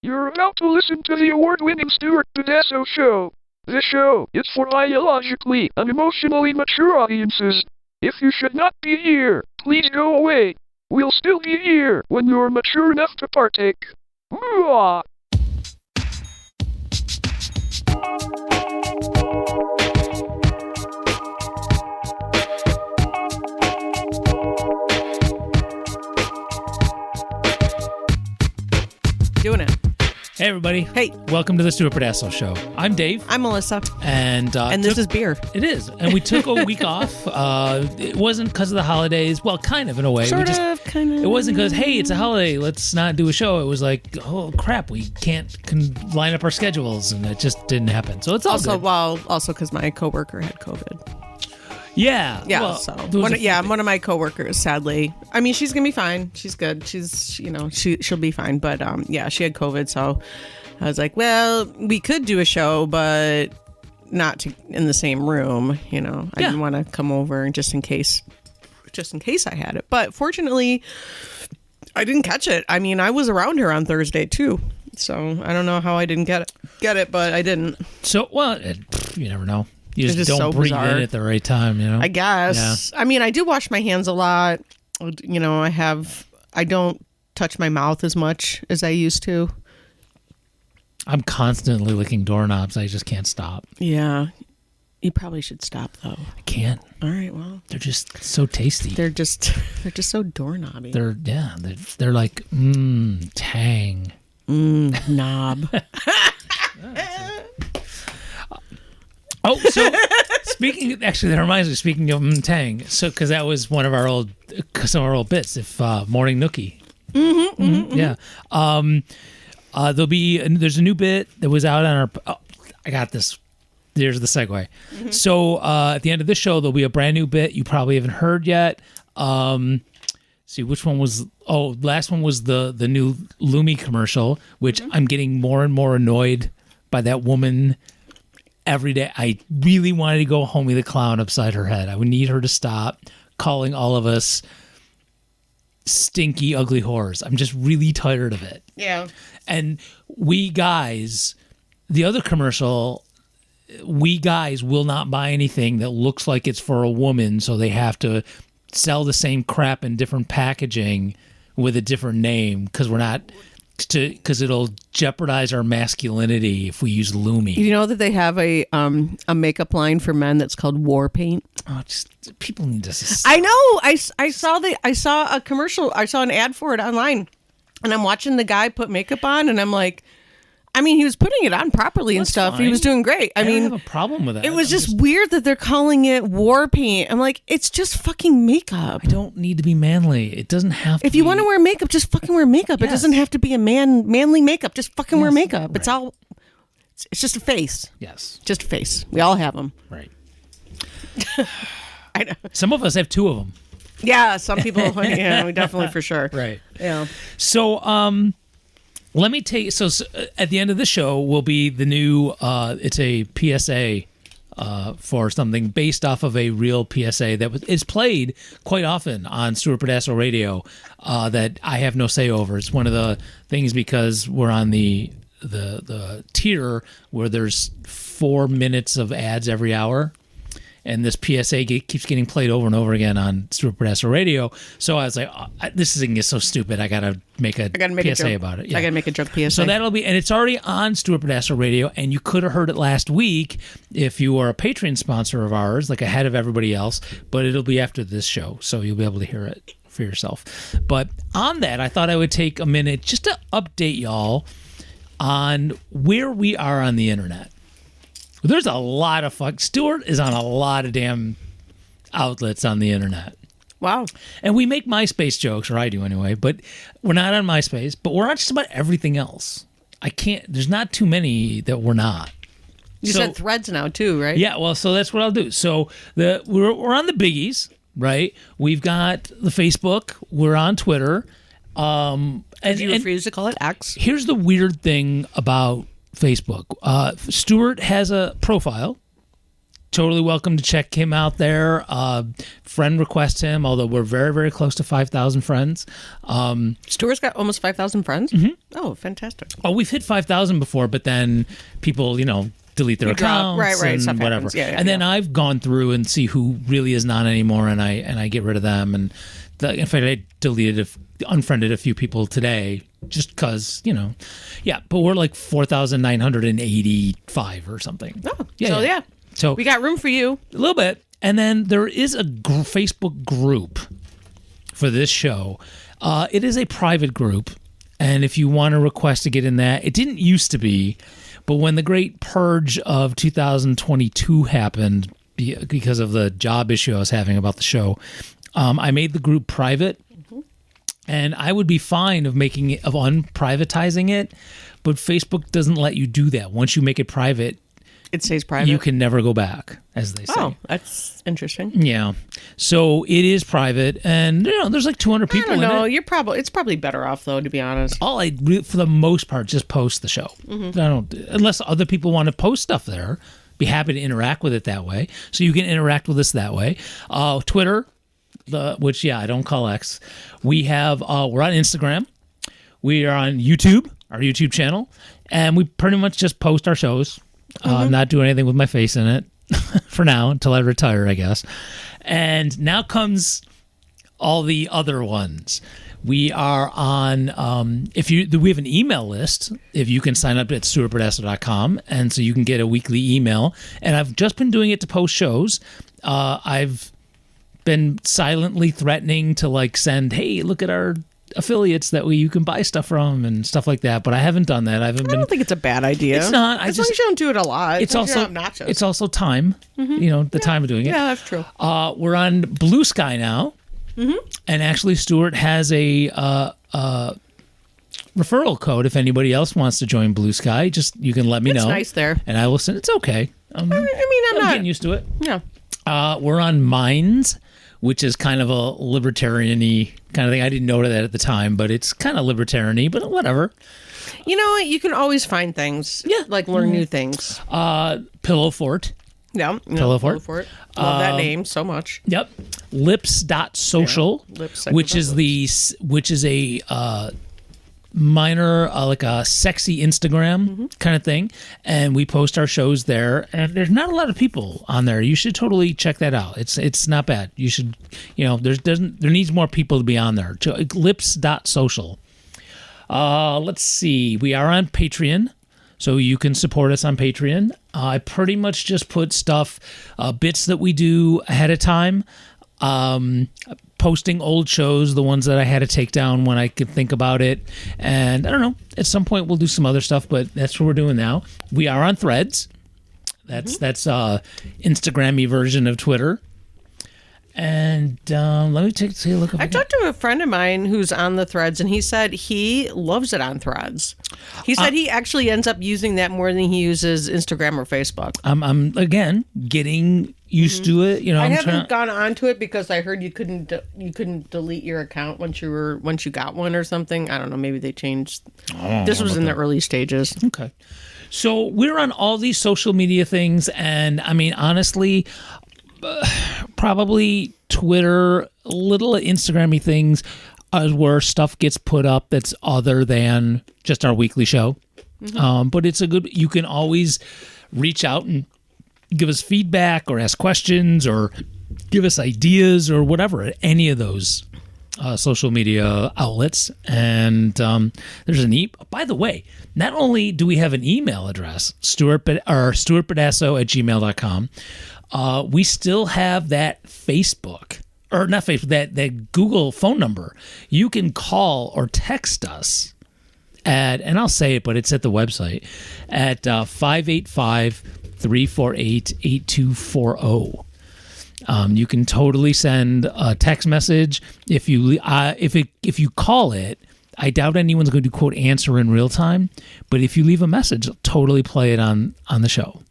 You're about to listen to the award-winning Stuart Pedasso Show. This show is for biologically and emotionally mature audiences. If you should not be here, please go away. We'll still be here when you're mature enough to partake. Mwah! Doing it. Hey, everybody. Hey. Welcome to the Stuart Pedasso Show. I'm Dave. I'm Melissa. And this is beer. It is. And we took a week off. It wasn't because of the holidays. Well, kind of in a way. Kind of. It wasn't because, hey, it's a holiday. Let's not do a show. It was like, oh, crap. We can't line up our schedules. And it just didn't happen. So it's all good. Also because my coworker had COVID. Yeah. Yeah. Well, So one of my coworkers, sadly. I mean, she's gonna be fine. She's good. She'll be fine. But she had COVID. So I was like, well, we could do a show, but not in the same room. I didn't want to come over just in case I had it. But fortunately, I didn't catch it. I mean, I was around her on Thursday too. So I don't know how I didn't get it, but I didn't. So you never know. You just don't so breathe bizarre. in at the right time, I guess. Yeah. I mean, I do wash my hands a lot. I don't touch my mouth as much as I used to. I'm constantly licking doorknobs. I just can't stop. Yeah. You probably should stop, though. I can't. All right, well. They're just so tasty. They're just so doorknobby. They're like, tang. Knob. So that reminds me, speaking of tang, so because that was some of our old bits, if Morning Nookie. Yeah. There's a new bit that was out on our, I got this. There's the segue. Mm-hmm. So at the end of this show, there'll be a brand new bit you probably haven't heard yet. See, which one was, last one was the new Lumi commercial, which I'm getting more and more annoyed by that woman. Every day, I really wanted to go Homie the Clown upside her head. I would need her to stop calling all of us stinky, ugly whores. I'm just really tired of it. Yeah. And we guys, the other commercial, we guys will not buy anything that looks like it's for a woman, so they have to sell the same crap in different packaging with a different name because it'll jeopardize our masculinity if we use Lumi. You know that they have a makeup line for men that's called War Paint? Oh, just people need to. I know. I saw a commercial. I saw an ad for it online, and I'm watching the guy put makeup on, and I'm like, I mean, he was putting it on properly and stuff. Fine. He was doing great. I mean, don't have a problem with that. It was just weird that they're calling it War Paint. I'm like, it's just fucking makeup. I don't need to be manly. It doesn't have to. If you want to wear makeup, just fucking wear makeup. Yes. It doesn't have to be a manly makeup. Just fucking wear makeup. Right. It's just a face. Yes. Just a face. We all have them. Right. I know. Some of us have two of them. Yeah, some people. Yeah, we definitely for sure. Right. Yeah. So, let me take. So at the end of the show will be the new. It's a PSA for something based off of a real PSA that is played quite often on Stuart Pedasso Radio. That I have no say over. It's one of the things because we're on the tier where there's 4 minutes of ads every hour. And this PSA keeps getting played over and over again on Stuart Pedasso Radio. So I was like, this is getting so stupid. I got to make a PSA about it. Yeah. I got to make a joke PSA. So that'll be, and it's already on Stuart Pedasso Radio. And you could have heard it last week if you were a Patreon sponsor of ours, like ahead of everybody else. But it'll be after this show. So you'll be able to hear it for yourself. But on that, I thought I would take a minute just to update y'all on where we are on the internet. There's a lot of Stuart is on a lot of damn outlets on the internet. Wow. And we make MySpace jokes, or I do anyway, but we're not on MySpace, but we're on just about everything else. There's not too many that we're not. You said Threads now too, right? Yeah, well, so that's what I'll do. So we're on the biggies, right? We've got the Facebook, we're on Twitter. And you refuse to call it X? Here's the weird thing about Facebook. Stuart has a profile, totally welcome to check him out there. Friend request him, although we're very, very close to 5,000 friends. Stuart's got almost 5,000 friends? Mm-hmm. Oh, fantastic. Oh, we've hit 5,000 before, but then people, delete their accounts right, and whatever. Yeah, and then I've gone through and see who really is not anymore, and I get rid of them. And in fact, I unfriended a few people today just because, Yeah, but we're like 4,985 or something. Oh, yeah. So we got room for you. A little bit. And then there is a Facebook group for this show. It is a private group. And if you want to request to get in that, it didn't used to be, but when the great purge of 2022 happened because of the job issue I was having about the show, I made the group private. Mm-hmm. And I would be fine of unprivatizing it, but Facebook doesn't let you do that. Once you make it private, it stays private. You can never go back, as they say. Oh, that's interesting. Yeah. So it is private, and there's like 200 people in it. It's probably better off though, to be honest. All I do, for the most part, just post the show. Mm-hmm. I don't, unless other people want to post stuff there. Be happy to interact with it that way. So you can interact with us that way. Twitter, which I don't call X. We have we're on Instagram. We are on YouTube, our YouTube channel, and we pretty much just post our shows. Not doing anything with my face in it for now until I retire, I guess. And now comes all the other ones. We are on, we have an email list. If you can sign up at stuartburdassa.com, and so you can get a weekly email. And I've just been doing it to post shows. I've been silently threatening to send, hey, look at our affiliates that you can buy stuff from and stuff like that, but I haven't done that. I don't think it's a bad idea. It's not. As long as you don't do it a lot. It's also time. Mm-hmm. The time of doing it. Yeah, that's true. We're on Blue Sky now, and actually Stuart has a referral code if anybody else wants to join Blue Sky. Just you can let me know. It's nice there, and I will send. It's okay. I'm not getting used to it. Yeah. We're on Minds, which is kind of a libertarian-y kind of thing. I didn't know that at the time, but it's kind of libertarian-y, but whatever. You know what? You can always find things. Yeah. Learn new things. Pillow Fort. Yeah. Pillow Fort. Love that name so much. Yep. Lips.social, which is a minor, like a sexy Instagram kind of thing. And we post our shows there. And there's not a lot of people on there. You should totally check that out. It's not bad. You should, there needs more people to be on there. Lips.social. Let's see. We are on Patreon, so you can support us on Patreon. I pretty much just put stuff, bits that we do ahead of time. Posting old shows, the ones that I had to take down when I could think about it. And I don't know, at some point we'll do some other stuff, but that's what we're doing now. We are on Threads. That's Instagram-y version of Twitter. And let me take a look. I talked to a friend of mine who's on the Threads, and he said he loves it on Threads. He said he actually ends up using that more than he uses Instagram or Facebook. I'm again getting used to it. I haven't gone onto it because I heard you couldn't delete your account once you got one or something. I don't know. Maybe they changed. This was in the early stages. Okay, so we're on all these social media things, and I mean honestly. Probably Twitter, little Instagram-y things where stuff gets put up that's other than just our weekly show. But it's you can always reach out and give us feedback or ask questions or give us ideas or whatever at any of those social media outlets. And there's by the way, not only do we have an email address, stuartburdassa@gmail.com, we still have that Facebook, or not Facebook, that Google phone number. You can call or text us at, and I'll say it, but it's at the website, at 585-348-8240. You can totally send a text message. If you call it, I doubt anyone's going to quote answer in real time, but if you leave a message, I'll totally play it on the show.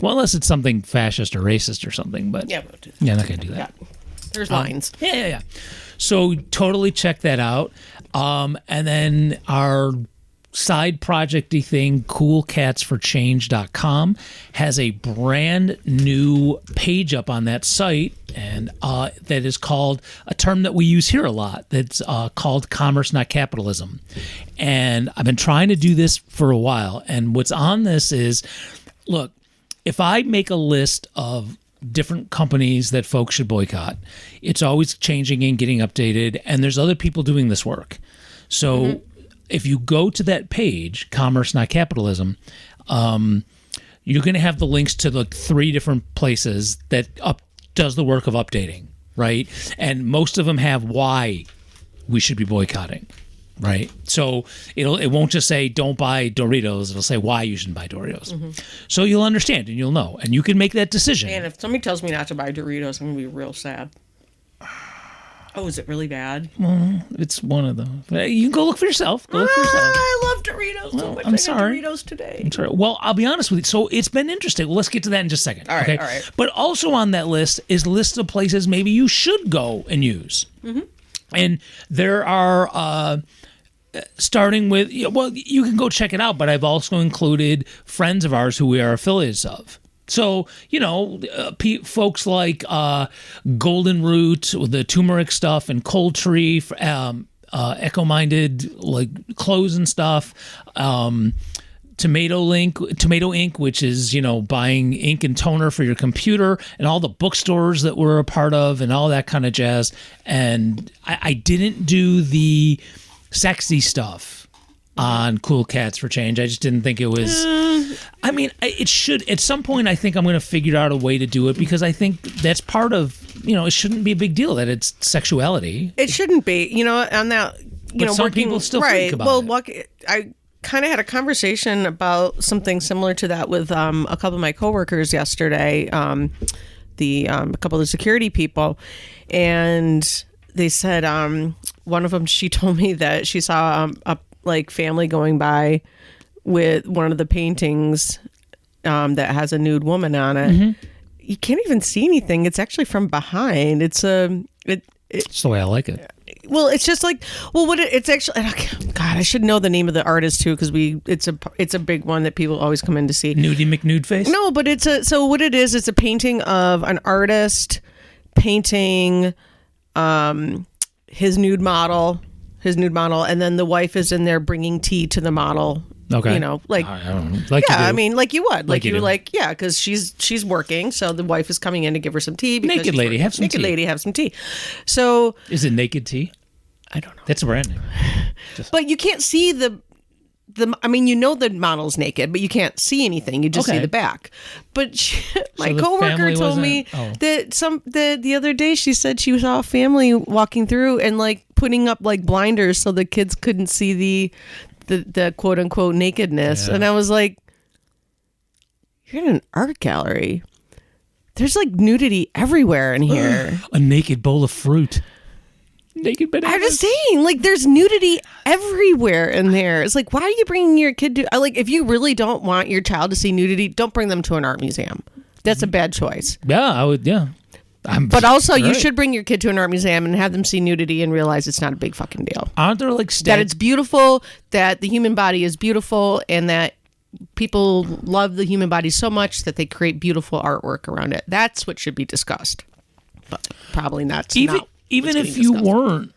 Well, unless it's something fascist or racist or something, but yeah, I'm not going to do that. Yeah. There's lines. Yeah. So totally check that out. And then our side projecty thing, coolcatsforchange.com, has a brand new page up on that site, and that is called a term that we use here a lot. That's called commerce, not capitalism. And I've been trying to do this for a while. And what's on this is, look, if I make a list of different companies that folks should boycott, it's always changing and getting updated, and there's other people doing this work. So if you go to that page, Commerce Not Capitalism, you're going to have the links to the 3 different places that does the work of updating, right? And most of them have why we should be boycotting, right? So it won't just say don't buy Doritos. It'll say why you shouldn't buy Doritos. So you'll understand and you'll know, and you can make that decision. And if somebody tells me not to buy Doritos, I'm going to be real sad. Oh, is it really bad? Well, it's one of them. You can go look for yourself. Go look for yourself. I love Doritos so much. I'm I sorry. got Doritos today. I'm sorry. Well, I'll be honest with you. So it's been interesting. Well, let's get to that in just a second. All right, okay? all right. But also on that list is a list of places maybe you should go and use. And there are, starting with, well, you can go check it out, but I've also included friends of ours who we are affiliates of. So, folks like Golden Root, the turmeric stuff, and Cold Tree, Eco-Minded, like clothes and stuff, Tomato Ink, which is, buying ink and toner for your computer, and all the bookstores that we're a part of, and all that kind of jazz. And I didn't do the sexy stuff on Cool Cats for Change. I just didn't think it was. I mean, it should. At some point, I think I'm going to figure out a way to do it, because I think that's part of. It shouldn't be a big deal that it's sexuality. It shouldn't be. On that. But some people still think about it. I kind of had a conversation about something similar to that with a couple of my coworkers yesterday. A couple of the security people, and they said one of them. She told me that she saw a family going by with one of the paintings that has a nude woman on it. You can't even see anything. It's actually from behind. It's the way I like it. Well, it's just it's actually. God, I should know the name of the artist too, because it's a big one that people always come in to see. Nudie McNudeface? No, but so what it is. It's a painting of an artist painting his nude model, and then the wife is in there bringing tea to the model. Okay. I don't know. I mean, like you would. Because she's working, so the wife is coming in to give her some tea. Naked lady, have some tea. Naked lady, have some tea. So. Is it Naked Tea? I don't know. That's a brand name. But you can't see the the model's naked, but you can't see anything. You just see the back. But my coworker told me that the other day she said she saw a family walking through and putting up blinders so the kids couldn't see the quote unquote nakedness. Yeah. And I was like, you're in an art gallery. There's nudity everywhere in here. A naked bowl of fruit. Naked bananas. I'm just saying, there's nudity everywhere in there. It's why are you bringing your kid to, if you really don't want your child to see nudity, don't bring them to an art museum. That's a bad choice. Yeah, I would, yeah. But also, you should bring your kid to an art museum and have them see nudity and realize it's not a big fucking deal. Aren't there that it's beautiful, that the human body is beautiful, and that people love the human body so much that they create beautiful artwork around it. That's what should be discussed. But probably not. Even if you weren't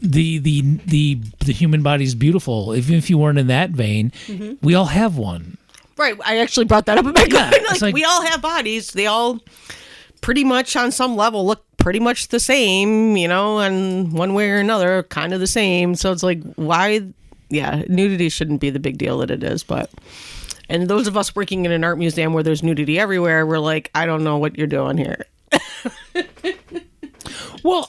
the human body's beautiful, even if you weren't in that vein, we all have one. Right. I actually brought that up in my comment. We all have bodies. They all pretty much on some level look pretty much the same, and one way or another kind of the same. So it's why? Yeah, nudity shouldn't be the big deal that it is. And those of us working in an art museum where there's nudity everywhere, we're like, I don't know what you're doing here. Well,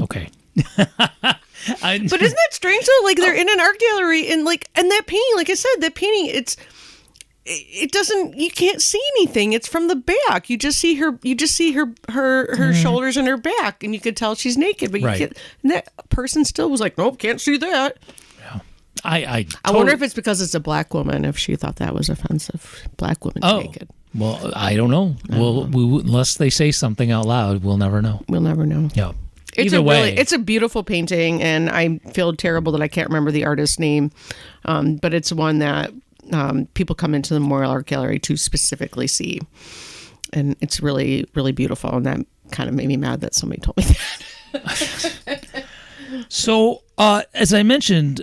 okay. But isn't that strange though? They're in an art gallery and that painting, like I said, that painting, it doesn't, you can't see anything. It's from the back. You just see her shoulders and her back, and you could tell she's naked, but you can't, and that person still was like, nope, can't see that. Yeah. I wonder if it's because it's a black woman, if she thought that was offensive. Black women naked. Well, I don't know. Unless they say something out loud, we'll never know. We'll never know. Yeah. Either way. It's a beautiful painting, and I feel terrible that I can't remember the artist's name, but it's one that people come into the Memorial Art Gallery to specifically see, and it's really, really beautiful, and that kind of made me mad that somebody told me that. So, as I mentioned,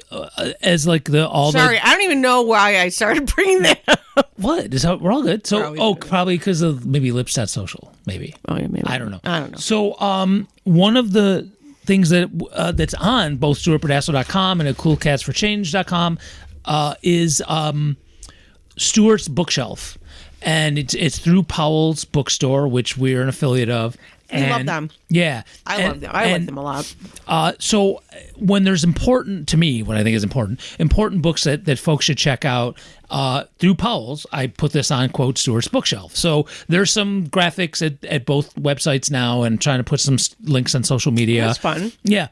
as like Sorry, I don't even know why I started bringing that up. What? We're all good. So, good. probably because of maybe Lipstat Social, maybe. Oh, yeah, maybe. I don't know. I don't know. So, one of the things that's on both StuartPedasso.com and at CoolCatsForChange.com is Stuart's Bookshelf, and it's through Powell's Bookstore, which we're an affiliate of. I love them. Yeah. I love them. I like them a lot. So when there's important, to me, what I think is important books that folks should check out through Powell's, I put this on, quote, Stuart's Bookshelf. So there's some graphics at both websites now and trying to put some links on social media. That's fun. Yeah.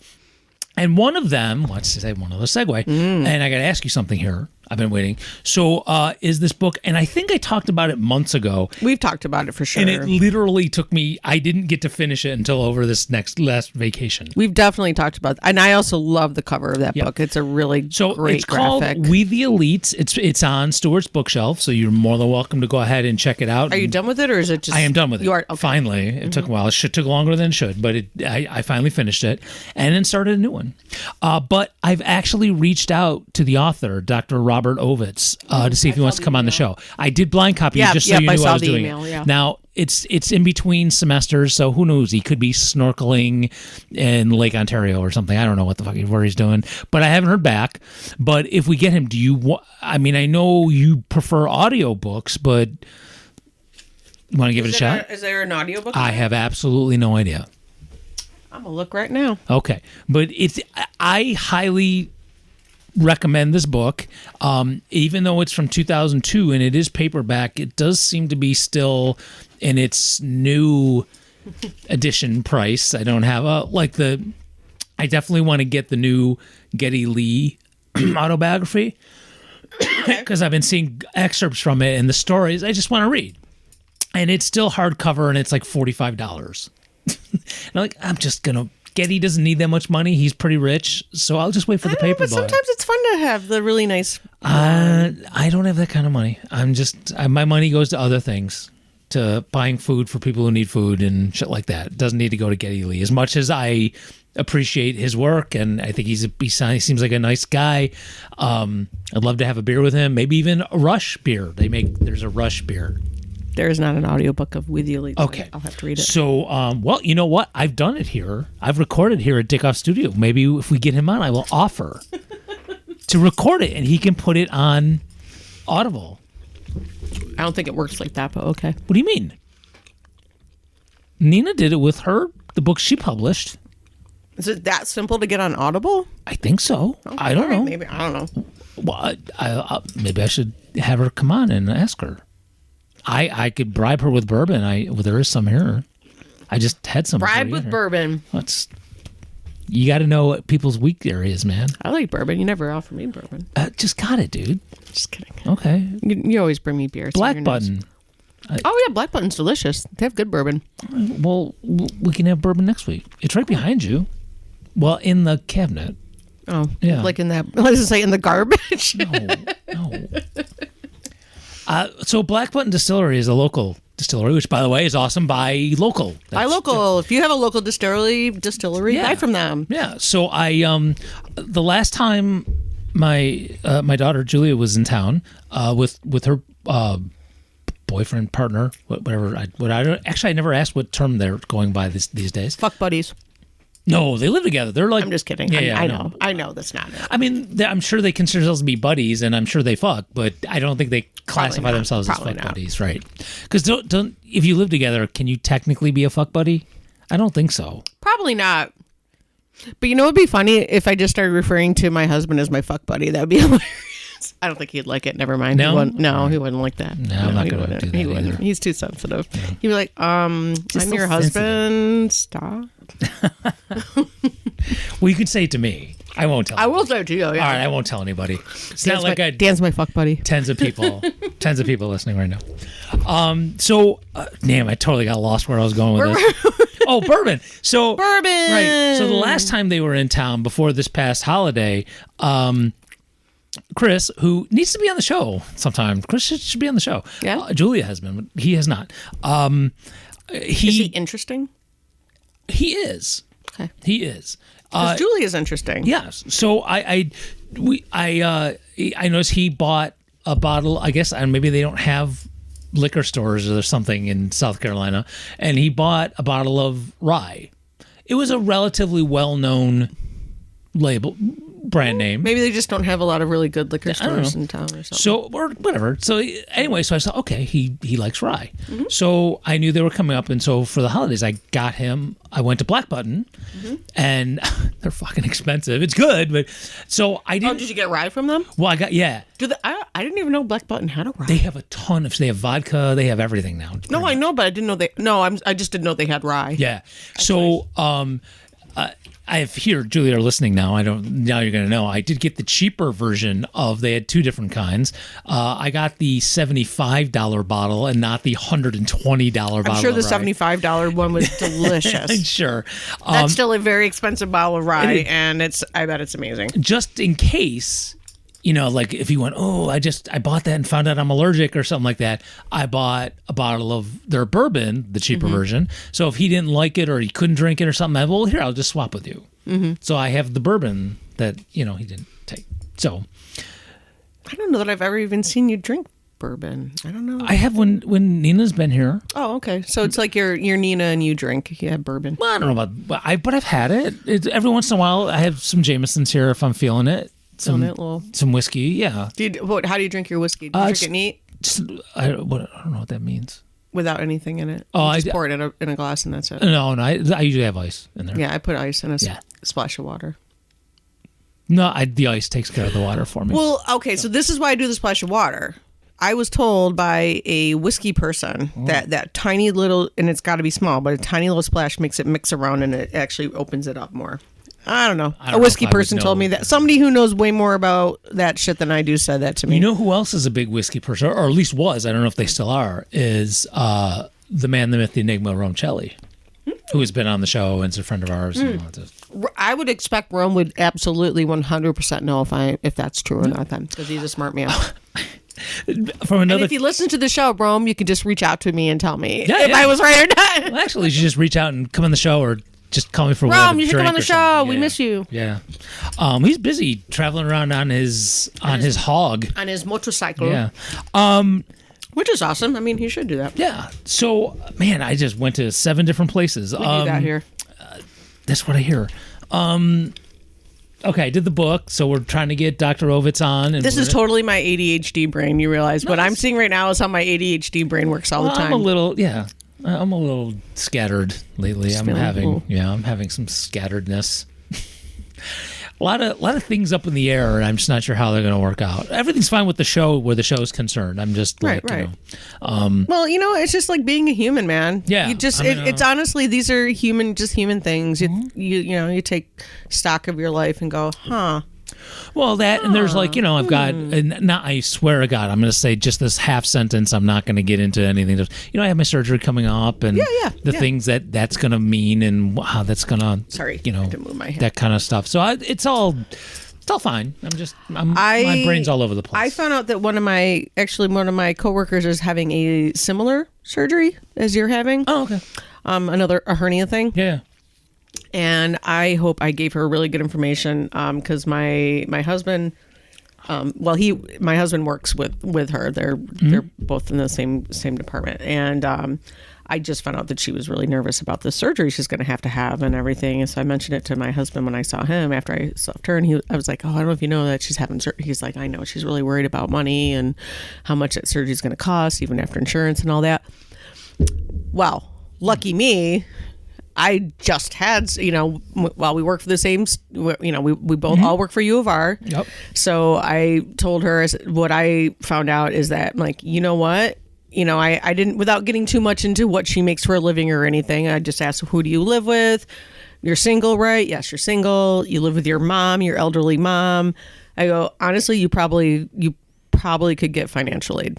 And one of them, let's say one other segue, and I got to ask you something here. I've been waiting. So is this book, and I think I talked about it months ago. We've talked about it for sure. And it literally took me, I didn't get to finish it until over this last vacation. We've definitely talked about, and I also love the cover of that book. It's a really great it's graphic. called We the Elites. It's on Stuart's Bookshelf, so you're more than welcome to go ahead and check it out. Are you done with it, or is it just? I am done with it. You are okay. Finally. It took a while. It took longer than it should, but I finally finished it and then started a new one. But I've actually reached out to the author, Dr. Robert Ovitz, to see if he wants to come on the show. I did blind copy just so you knew I was doing email, it. Yeah. Now it's in between semesters, so who knows? He could be snorkeling in Lake Ontario or something. I don't know where he's doing, but I haven't heard back. But if we get him, I mean, I know you prefer audiobooks, but you want to give it a shot? Is there an audiobook? I have absolutely no idea. I'm gonna look right now. Okay, but I highly recommend this book. Even though it's from 2002 and it is paperback, it does seem to be still in its new edition price. I don't have I definitely want to get the new Geddy Lee autobiography because I've been seeing excerpts from it and the stories I just want to read. And it's still hardcover and it's like $45. And I'm just gonna. Geddy doesn't need that much money. He's pretty rich, so I'll just wait for the paper. But sometimes it's fun to have the really nice. I don't have that kind of money. My money goes to other things, to buying food for people who need food and shit like that. It doesn't need to go to Geddy Lee. As much as I appreciate his work and I think he seems like a nice guy. I'd love to have a beer with him. Maybe even a Rush beer. There's a Rush beer. There is not an audiobook of With the Elite. Okay. I'll have to read it. So, well, you know what? I've done it here. I've recorded here at Dickoff Studio. Maybe if we get him on, I will offer to record it, and he can put it on Audible. I don't think it works like that, but okay. What do you mean? Nina did it with the book she published. Is it that simple to get on Audible? I think so. Okay, I don't know. Maybe. I don't know. Well, maybe I should have her come on and ask her. I could bribe her with bourbon. There is some here. I just had some. Bribe with bourbon. You got to know people's weak areas, man. I like bourbon. You never offer me bourbon. Just got it, dude. Just kidding. Okay. You always bring me beer. Black Button. Oh yeah, Black Button's delicious. They have good bourbon. Well, we can have bourbon next week. It's right behind you. Well, in the cabinet. Oh, yeah. Like in that. What does it say? In the garbage? No. So Black Button Distillery is a local distillery, which, by the way, is awesome. Buy local. Buy local. If you have a local distillery, buy from them. Yeah. So the last time my daughter Julia was in town with her boyfriend, partner, whatever. I never asked what term they're going by these days. Fuck buddies. No, they live together. They're like. I'm just kidding. Yeah, I know that's not it. I mean, I'm sure they consider themselves to be buddies, and I'm sure they fuck, but I don't think they classify themselves as fuck buddies, right? Because don't if you live together, can you technically be a fuck buddy? I don't think so. Probably not. But you know, it'd be funny if I just started referring to my husband as my fuck buddy. That would be hilarious. I don't think he'd like it. Never mind. No? He wouldn't like that. No, I'm not going to do that either. He's too sensitive. Yeah. He'd be like, I'm your husband. Stop. Well, you could say it to me. I won't tell. I will say it to you. Yeah. All right, I won't tell anybody. It's not like Dan's my fuck buddy. Tens of people listening right now. So, damn, I totally got lost where I was going with this. Oh, bourbon. So Bourbon. Right. So the last time they were in town before this past holiday, Chris, who needs to be on the show sometime. Chris should be on the show. Yeah. Julia has been, but he has not. Is he interesting? He is. Okay. He is. Because Julie is interesting. Yes. So I noticed he bought a bottle. I guess maybe they don't have liquor stores or something in South Carolina, and he bought a bottle of rye. It was a relatively well-known brand name. Maybe they just don't have a lot of really good liquor stores in town or something. So, or whatever. So anyway, so I thought, okay, he likes rye. So I knew they were coming up, and so for the holidays, I went to Black Button, and they're fucking expensive. It's good, but so I didn't. Oh, did you get rye from them? Well, I I didn't even know Black Button had a rye. They have a ton they have vodka, they have everything now. No, I know, but I didn't know I just didn't know they had rye. Yeah. So, I have here, Julia, are listening now. Now you're going to know. I did get the cheaper version they had two different kinds. I got the $75 bottle and not the $120 bottle. I'm sure the of rye. $75 one was delicious. Sure. That's still a very expensive bottle of rye, and I bet it's amazing. Just in case, like if you went, oh, I bought that and found out I'm allergic or something like that, I bought a bottle of their bourbon, the cheaper version. So if he didn't like it or he couldn't drink it or something, here, I'll just swap with you. So I have the bourbon that, he didn't take. So I don't know that I've ever even seen you drink bourbon. I don't know. I have when Nina's been here. Oh, okay. So it's like your Nina and you drink. You have bourbon. Well, I don't know but I've had it. Every once in a while. I have some Jamesons here if I'm feeling it. Some whiskey, yeah. How do you drink your whiskey? Do you drink it neat? I don't know what that means. Without anything in it. Oh, you just pour it in a glass and that's it. No, I usually have ice in there. Yeah, I put ice in a splash of water. No, the ice takes care of the water for me. Well, okay, so this is why I do the splash of water. I was told by a whiskey person that tiny little, and it's got to be small, but a tiny little splash makes it mix around and it actually opens it up more. I don't know. A whiskey person told me that. Somebody who knows way more about that shit than I do said that to me. You know who else is a big whiskey person, or at least was, I don't know if they still are, is the man, the myth, the enigma, Romecelli, who has been on the show and is a friend of ours. I would expect Rome would absolutely 100% know if that's true or not then, because he's a smart man. And if you listen to the show, Rome, you can just reach out to me and tell me if I was right or not. Well, actually, you should just reach out and come on the show or just call me for Rome, you should come on the show. We miss you. Yeah. He's busy traveling around on his hog. On his motorcycle. Yeah. Which is awesome. I mean, he should do that. Yeah. So, man, I just went to 7 different places. We do that here. That's what I hear. Okay, I did the book, so we're trying to get Dr. Ovitz on. And this is totally my ADHD brain. You realize what I'm seeing right now is how my ADHD brain works all the time. I'm a little scattered lately. I'm having some scatteredness. a lot of things up in the air, and I'm just not sure how they're going to work out. Everything's fine with the show where the show is concerned. I'm just right. Well, it's just like being a human, man. Yeah, it's honestly, these are human things. You take stock of your life and go, huh. Well, that, and there's I've got, and now I swear to God, I'm going to say just this half sentence. I'm not going to get into anything. I have my surgery coming up, and the things that's going to mean, and how that's going to, I had to move my hand. That kind of stuff. So it's all fine. My brain's all over the place. I found out that one of my coworkers is having a similar surgery as you're having. Oh, okay. A hernia thing. Yeah. And I hope I gave her really good information because my husband, my husband works with her. They're both in the same department, and I just found out that she was really nervous about the surgery she's going to have and everything. And so I mentioned it to my husband when I saw him after I saw her, and I was like, "Oh, I don't know if you know that she's having surgery." He's like, "I know. She's really worried about money and how much that surgery is going to cost, even after insurance and all that." Well, lucky me. I just had, while we work for the same, we both all work for U of R. Yep. So I told her what I found out is that, I'm like, you know what? I didn't, without getting too much into what she makes for a living or anything, I just asked, who do you live with? You're single, right? Yes, you're single. You live with your mom, your elderly mom. I go, honestly, you probably could get financial aid.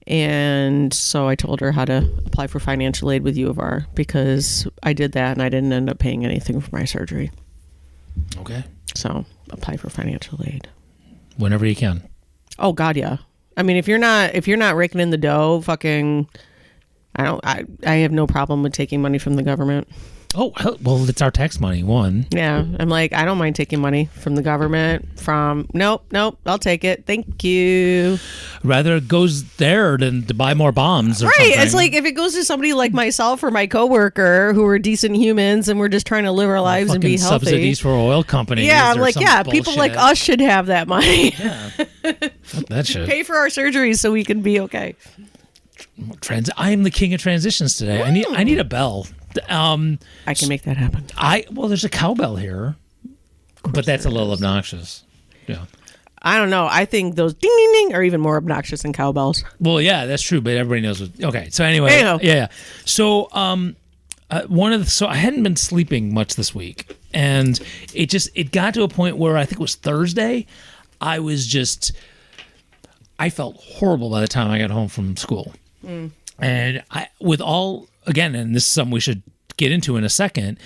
And so I told her how to apply for financial aid with U of R because I did that and I didn't end up paying anything for my surgery. Okay. So apply for financial aid whenever you can. Oh God, yeah. I mean, if you're not raking in the dough, fucking, I have no problem with taking money from the government. Oh, well, it's our tax money, one. Yeah, I'm like, I don't mind taking money from the government. Nope, I'll take it. Thank you. Rather it goes there than to buy more bombs or something. Right, it's like if it goes to somebody like myself or my coworker who are decent humans and we're just trying to live our lives and be healthy. Subsidies for oil companies. Yeah, I'm like, yeah, people like us should have that money. Yeah, fuck that shit. Pay for our surgeries so we can be okay. I am the king of transitions today. I need a bell. I can make that happen. Well, there's a cowbell here, but that's a little obnoxious. Yeah. I don't know. I think those ding ding ding are even more obnoxious than cowbells. Well, yeah, that's true, but everybody knows what. Okay, so anyway, yeah. So, so I hadn't been sleeping much this week, and it got to a point where I think it was Thursday. I felt horrible by the time I got home from school, and again, and this is something we should get into in a second.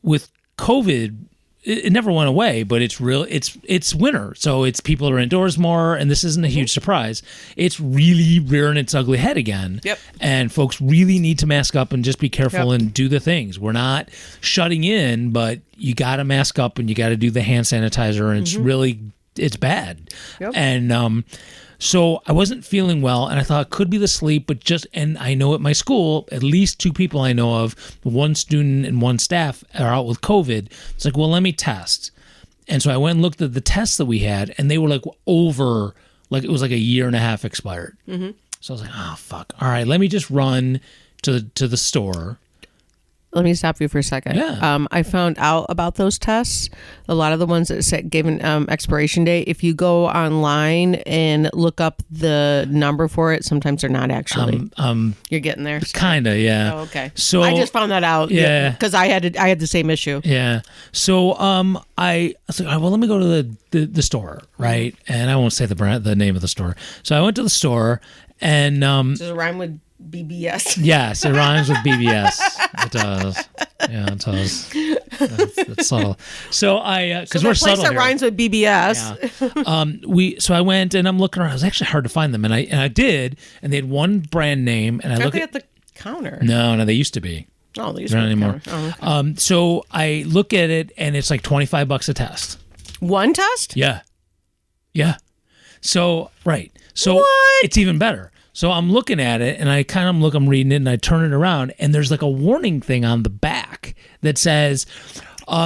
With COVID, it never went away, but it's winter, so it's people are indoors more, and this isn't a huge surprise. It's really rearing its ugly head again. Yep. And folks really need to mask up and just be careful and do the things. We're not shutting in, but you got to mask up and you got to do the hand sanitizer, and it's bad. Yep. And so I wasn't feeling well, and I thought it could be the sleep, and I know at my school, at least 2 people I know of, one student and one staff are out with COVID. It's like, well, let me test. And so I went and looked at the tests that we had, and they were it was like a year and a half expired. Mm-hmm. So I was like, oh, fuck. All right, let me just run to the store. Let me stop you for a second. Yeah. I found out about those tests. A lot of the ones that gave an expiration date, if you go online and look up the number for it, sometimes they're not actually. You're getting there. Kind of, yeah. Oh, okay. So I just found that out. Yeah. Because I had the same issue. Yeah. So I was like, all right, well, let me go to the store, right? And I won't say the name of the store. So I went to the store, and does it rhyme with BBS? Yes, it rhymes with BBS. It does. Yeah, it does. That's subtle. So because we're subtle that here. rhymes with BBS. Yeah. So I went and I'm looking around. It was actually hard to find them, and I did, and they had one brand name, and I look at the counter. No, they used to be. Oh, they used to be anymore. Oh, okay. So I look at it, and it's like $25 a test. One test? Yeah. So right. So what? It's even better. So I'm looking at it, and I'm reading it, and I turn it around, and there's like a warning thing on the back that says,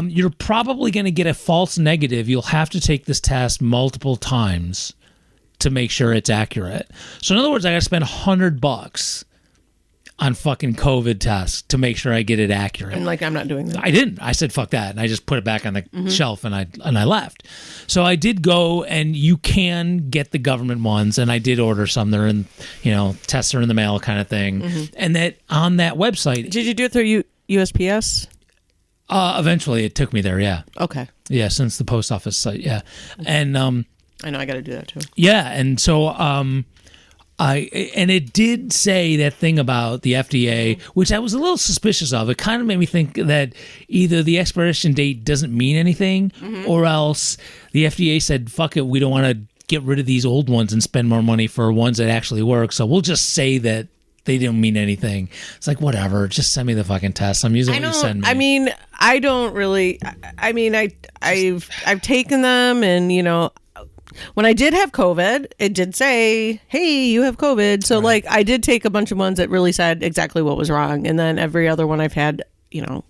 you're probably going to get a false negative. You'll have to take this test multiple times to make sure it's accurate. So in other words, I got to spend $100 on fucking COVID tests to make sure I get it accurate. And I'm not doing that. I didn't. I said, fuck that. And I just put it back on the shelf, and I left. So I did go, and you can get the government ones, and I did order some. They're in, tests are in the mail kind of thing. Mm-hmm. And that on that website. Did you do it through USPS? Eventually it took me there. Yeah. Okay. Yeah. Since the post office site. Yeah. And, I know I got to do that too. Yeah. And so, and it did say that thing about the FDA, which I was a little suspicious of. It kind of made me think that either the expiration date doesn't mean anything, or else the FDA said, fuck it, we don't want to get rid of these old ones and spend more money for ones that actually work. So we'll just say that they didn't mean anything. It's like, whatever, just send me the fucking test. I'm using what you send me. I mean, I don't really, I've taken them, and, when I did have COVID, it did say, hey, you have COVID. So I did take a bunch of ones that really said exactly what was wrong. And then every other one I've had,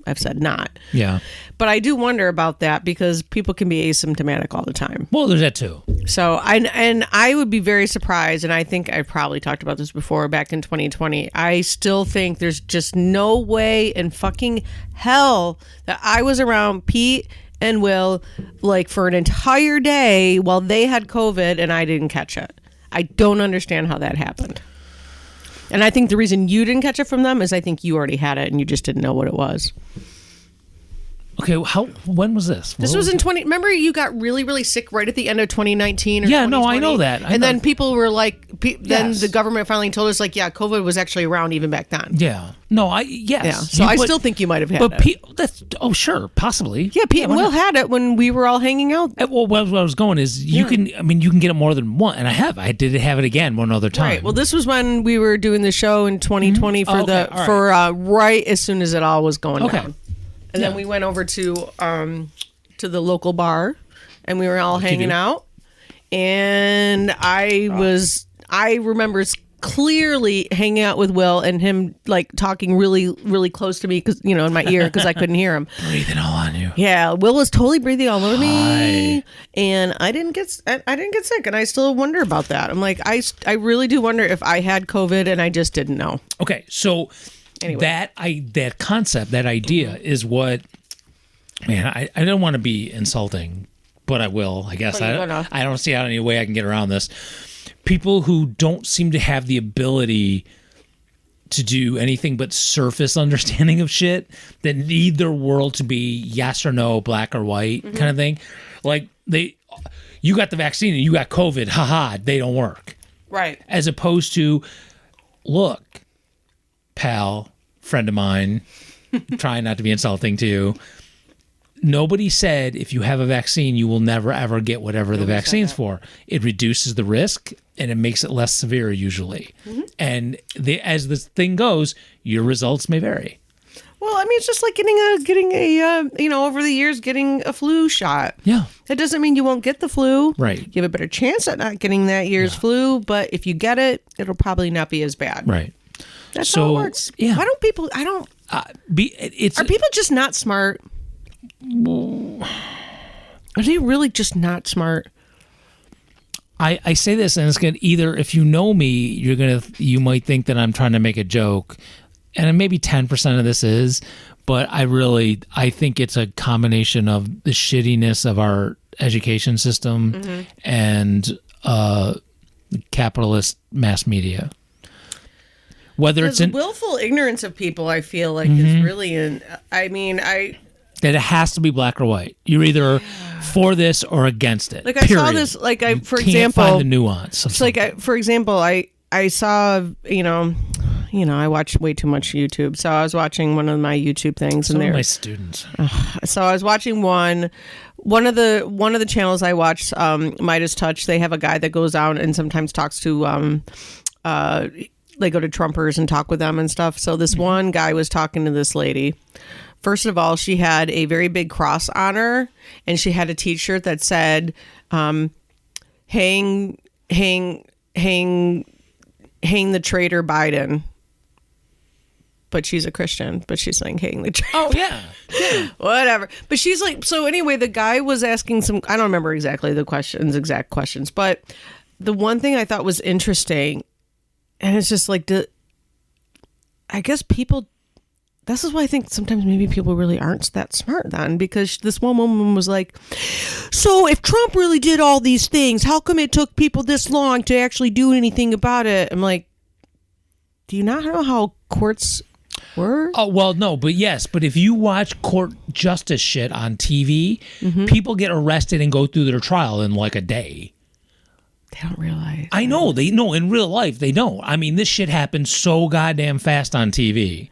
I've said not. Yeah. But I do wonder about that because people can be asymptomatic all the time. Well, there's that too. So I would be very surprised. And I think I've probably talked about this before back in 2020. I still think there's just no way in fucking hell that I was around Pete and Will for an entire day while they had COVID and I didn't catch it. I don't understand how that happened. And I think the reason you didn't catch it from them is I think you already had it and you just didn't know what it was. Okay, when was this? This was in remember you got really, really sick right at the end of 2019 or 2020? Yeah, no, I know that. And then people were like, then Yes. the government finally told us, like, yeah, COVID was actually around even back then. Yeah. No, yes. Yeah. So I still think you might have had but it. sure, possibly. Yeah, Pete and why Will not? had it when we were all hanging out. Well, where I was going is you can get it more than one, and I did have it again one other time. Right. Well, this was when we were doing the show in 2020 Oh, okay. All right. for right as soon as it all was going Okay. down. And then we went over to the local bar, and we were all hanging do? out. And I remember clearly hanging out with Will and him like talking really, really close to me because in my ear because I couldn't hear him. Breathing all on you. Yeah, Will was totally breathing all over me, and I didn't get sick, and I still wonder about that. I'm like, I really do wonder if I had COVID and I just didn't know. Okay, so Anyway. that concept, that idea is what, man, I don't want to be insulting, but I will, I guess. But you're gonna. I don't see any way I can get around this. People who don't seem to have the ability to do anything but surface understanding of shit, that need their world to be yes or no, black or white kind of thing. Like you got the vaccine and you got COVID, haha, they don't work. Right. As opposed to, look, pal, friend of mine, trying not to be insulting to you. Nobody said if you have a vaccine, you will never, ever get whatever the vaccine's for. It reduces the risk and it makes it less severe usually. And as this thing goes, your results may vary. Well, I mean, it's just like getting a over the years getting a flu shot. Yeah. That doesn't mean you won't get the flu. Right. You have a better chance at not getting that year's flu, but if you get it, it'll probably not be as bad. Right. That's So, how it works. yeah. Why don't people? Are people just not smart? Are they really just not smart? I say this, and it's gonna either, if you know me, you might think that I'm trying to make a joke, and maybe 10% of this is, but I think it's a combination of the shittiness of our education system and capitalist mass media. Whether it's in willful ignorance of people, I feel like is really in. I mean, that it has to be black or white. You're either for this or against it. like I saw this. Like I, for example, find the nuance. It's like, for example, I saw, I watch way too much YouTube. So I was watching one of my YouTube things, some and of my students. so I was watching one of the channels I watch, Midas Touch. They have a guy that goes out and sometimes talks to, they go to Trumpers and talk with them and stuff. So this one guy was talking to this lady. First of all, she had a very big cross on her, and she had a T-shirt that said, "Hang the traitor Biden." But she's a Christian, but she's saying hang the traitor. Oh yeah. Whatever. But she's like, so anyway, the guy was asking I don't remember exactly the exact questions, but the one thing I thought was interesting, and it's just like, I guess people, this is why I think sometimes maybe people really aren't that smart then, because this one woman was like, so if Trump really did all these things, how come it took people this long to actually do anything about it? I'm like, do you not know how courts work? Oh, well, no, but yes. But if you watch court justice shit on TV, people get arrested and go through their trial in like a day. They don't realize. I know. They know in real life. They don't. I mean, this shit happens so goddamn fast on TV.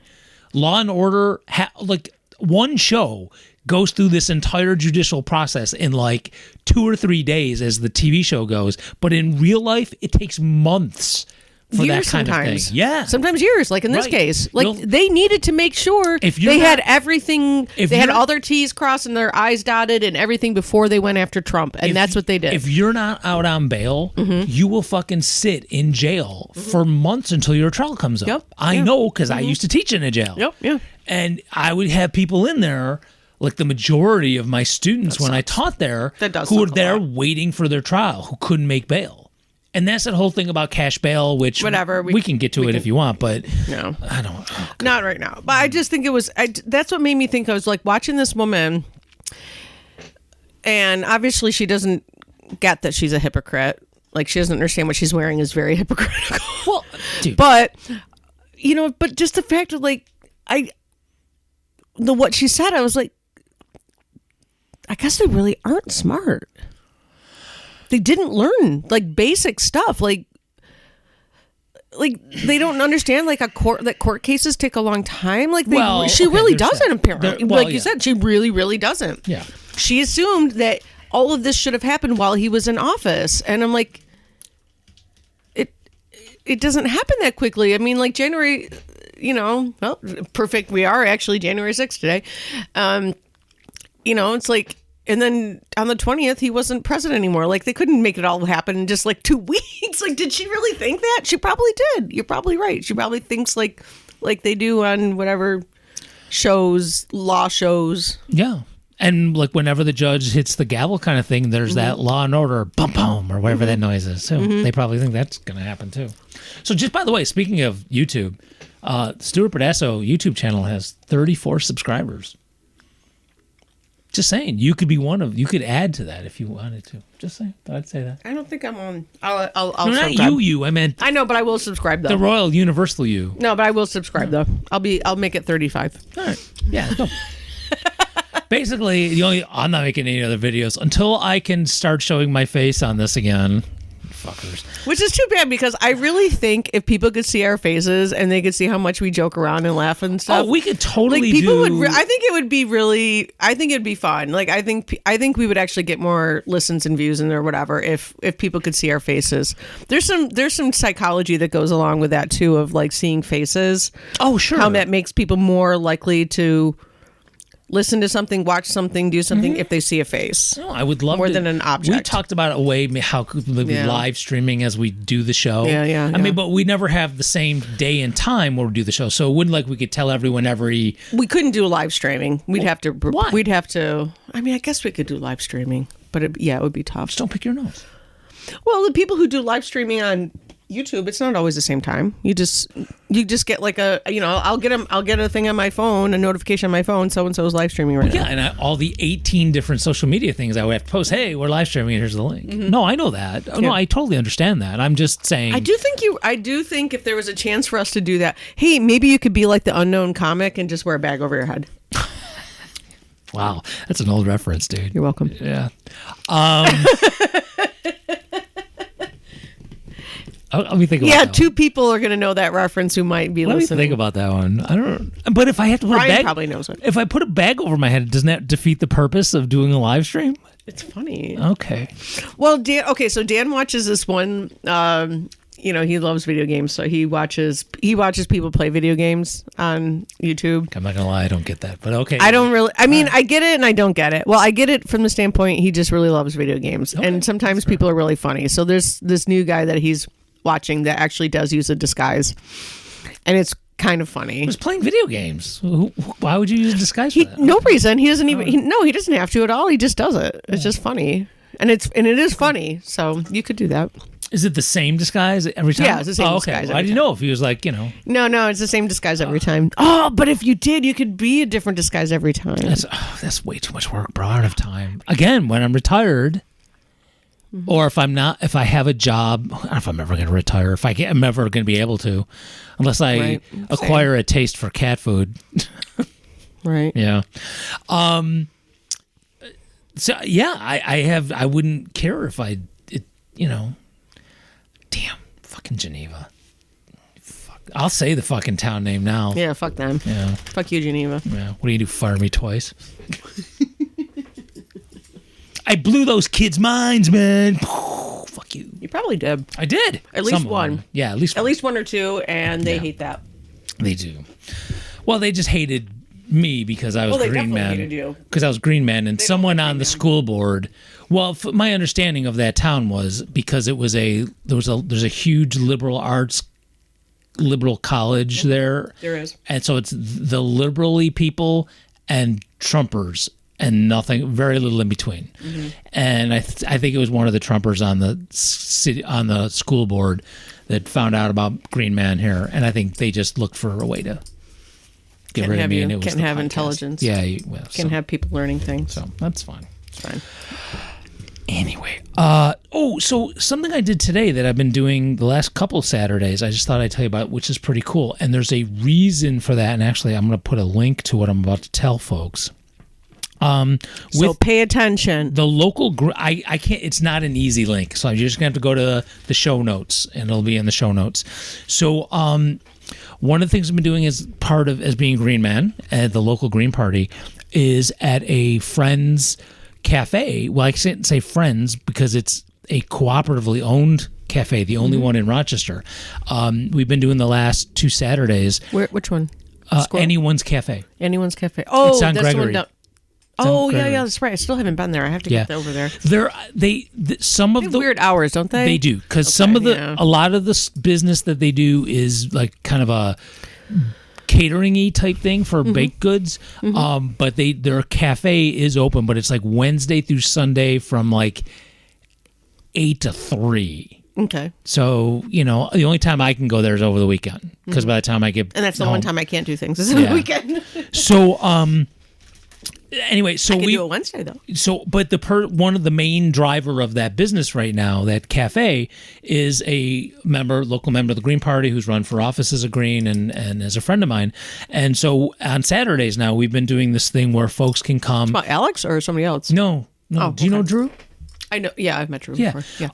Law and Order, like one show goes through this entire judicial process in like 2 or 3 days as the TV show goes. But in real life, it takes months for years that kind sometimes. of thing. Yeah. Sometimes years, like in this Right. case. Like You'll- they needed to make sure If you're they had not- everything, if they had you're- all their T's crossed and their I's dotted and everything before they went after Trump. And that's what they did. If you're not out on bail, you will fucking sit in jail for months until your trial comes up. Yep. I Yeah. know because I used to teach in a jail. Yep, yeah. And I would have people in there, like the majority of my students when I taught there, That does who were suck a there lot. waiting for their trial, who couldn't make bail. And that's that whole thing about cash bail, which Whatever, we can get to it if you want, but No. I don't. Not right now. But I just think it was, that's what made me think. I was like watching this woman, and obviously she doesn't get that she's a hypocrite. Like she doesn't understand what she's wearing is very hypocritical. Well, dude, But, but just the fact of like, what she said, I was like, I guess they really aren't smart. They didn't learn like basic stuff. Like, like they don't understand like court cases take a long time. Like she okay, really there's doesn't that. apparently. Like you said, she really doesn't. Yeah. She assumed that all of this should have happened while he was in office, and I'm like, it doesn't happen that quickly. I mean, like January, perfect. We are actually January 6th today. It's like. And then on the 20th, he wasn't president anymore. Like, they couldn't make it all happen in just like 2 weeks. Like, did she really think that? She probably did. You're probably right. She probably thinks like they do on whatever law shows. Yeah. And like whenever the judge hits the gavel kind of thing, there's that Law and Order bum bum or whatever that noise is. So they probably think that's going to happen too. So just by the way, speaking of YouTube, Stuart Pedasso YouTube channel has 34 subscribers. Just saying, you could be you could add to that if you wanted to. Just saying, thought I'd say that. I don't think I'm on. I'll no, not subscribe. you. I meant. I know, but I will subscribe though. The Royal Universal you. No, but I will subscribe though. I'll make it 35. All right. Yeah. No. Basically, I'm not making any other videos until I can start showing my face on this again. Fuckers. Which is too bad because I really think if people could see our faces and they could see how much we joke around and laugh and stuff. Oh, we could totally like people do. would. I think it would be really. I think it'd be fun. Like I think we would actually get more listens and views and or whatever if people could see our faces. There's some psychology that goes along with that too of like seeing faces. Oh, sure. How that makes people more likely to listen to something, watch something, do something if they see a face. No, I would love more than an object. We talked about a way how could we be live streaming as we do the show. Yeah. I mean, but we never have the same day and time where we do the show, so it wouldn't like we could tell everyone every. We couldn't do live streaming. We'd have to. Why? We'd have to. I mean, I guess we could do live streaming, but it would be tough. Just don't pick your nose. Well, the people who do live streaming on YouTube, it's not always the same time. You just get like I'll get a thing on my phone, a notification on my phone. So and so is live streaming right now. Yeah, and all the 18 different social media things I would have to post. Hey, we're live streaming. Here's the link. No, I know that. Oh, no, I totally understand that. I'm just saying. I do think if there was a chance for us to do that, hey, maybe you could be like the unknown comic and just wear a bag over your head. Wow, that's an old reference, dude. You're welcome. Yeah. Let me think about that. Yeah, two people are going to know that reference who might be listening. Let me think about that one. I don't. But if I have to put Brian a bag, probably knows it. If I put a bag over my head, doesn't that defeat the purpose of doing a live stream? It's funny. Okay. Well, Dan. Okay, so Dan watches this one. He loves video games, so he watches people play video games on YouTube. I'm not gonna lie, I don't get that, but okay. I don't really. I mean, I get it and I don't get it. Well, I get it from the standpoint he just really loves video games, and sometimes people are really funny. So there's this new guy that he's watching that actually does use a disguise, and it's kind of funny. He's playing video games. Why would you use a disguise for that? No reason. He doesn't even. He doesn't have to at all. He just does it. It's just funny, and it is funny. So you could do that. Is it the same disguise every time? Yeah, it's the same disguise. Well, I didn't know if he was like, No, it's the same disguise every time. Oh, but if you did, you could be a different disguise every time. That's way too much work, bro. I don't have time. Again, when I'm retired, or if I have a job, I don't know if I'm ever going to retire, I'm ever going to be able to, unless I acquire a taste for cat food. Right. Yeah. So yeah, I wouldn't care if damn, fucking Geneva. Fuck. I'll say the fucking town name now. Yeah, fuck them. Yeah. Fuck you, Geneva. Yeah. What do you do? Fire me twice? I blew those kids' minds, man. Fuck you. You probably did. I did. At least one. Yeah, at least one or two, and they hate that. They do. Well, they just hated me because I was Green Man. Hated you. Because I was Green Man, and someone on the school board. Well, my understanding of that town was because there's a huge liberal college there. There is, and so it's the liberally people and Trumpers and nothing, very little in between. Mm-hmm. And I think it was one of the Trumpers on the school board that found out about Green Man here, and I think they just looked for a way to get rid of me. And it was can't have intelligence. Yeah, can't have people learning things. So that's fine. It's fine. Anyway, so something I did today that I've been doing the last couple Saturdays, I just thought I'd tell you about, which is pretty cool. And there's a reason for that. And actually, I'm going to put a link to what I'm about to tell folks. So pay attention. The local, I can't, it's not an easy link. So you're just going to have to go to the show notes, and it'll be in the show notes. So one of the things I've been doing as being Green Man at the local Green Party is at a friend's cafe. Well, I can't say friends because it's a cooperatively owned cafe, the only one in Rochester. We've been doing the last 2 Saturdays. Which one? Anyone's Cafe. Anyone's Cafe. Oh, It's on that's the Gregory. one. Oh, yeah, that's right. I still haven't been there. I have to get over there. Some of They have the weird hours, don't they? They do, because a lot of the business that they do is like kind of a catering-y type thing for baked goods. But their cafe is open, but it's like Wednesday through Sunday from like 8 to 3. Okay. So, the only time I can go there is over the weekend, because by the time I get And that's the home, one time I can't do things is on the weekend. So, anyway, so I can do it Wednesday though. So, but one of the main driver of that business right now, that cafe, is a local member of the Green Party who's run for office as a Green and as a friend of mine. And so on Saturdays now, we've been doing this thing where folks can come. About Alex or somebody else? No. Oh, Do you know Drew? I know. Yeah, I've met Drew before. Yeah.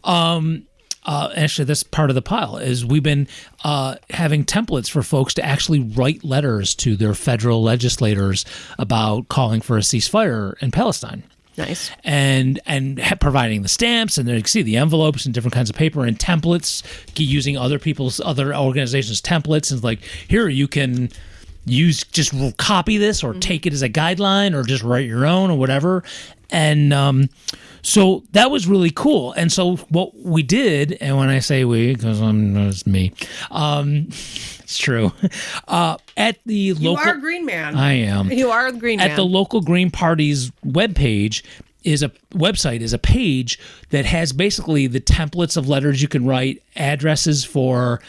Actually, that's part of the pile, is we've been having templates for folks to actually write letters to their federal legislators about calling for a ceasefire in Palestine. Nice. And providing the stamps, and there you can see the envelopes and different kinds of paper and templates, using other organizations' templates, and like, here you can just copy this or take it as a guideline or just write your own or whatever. And so that was really cool. And so what we did, and when I say we, because it's me, it's true. At the local, you are a Green Man. I am. You are a Green Man. At the local Green Party's website is a page that has basically the templates of letters you can write, addresses for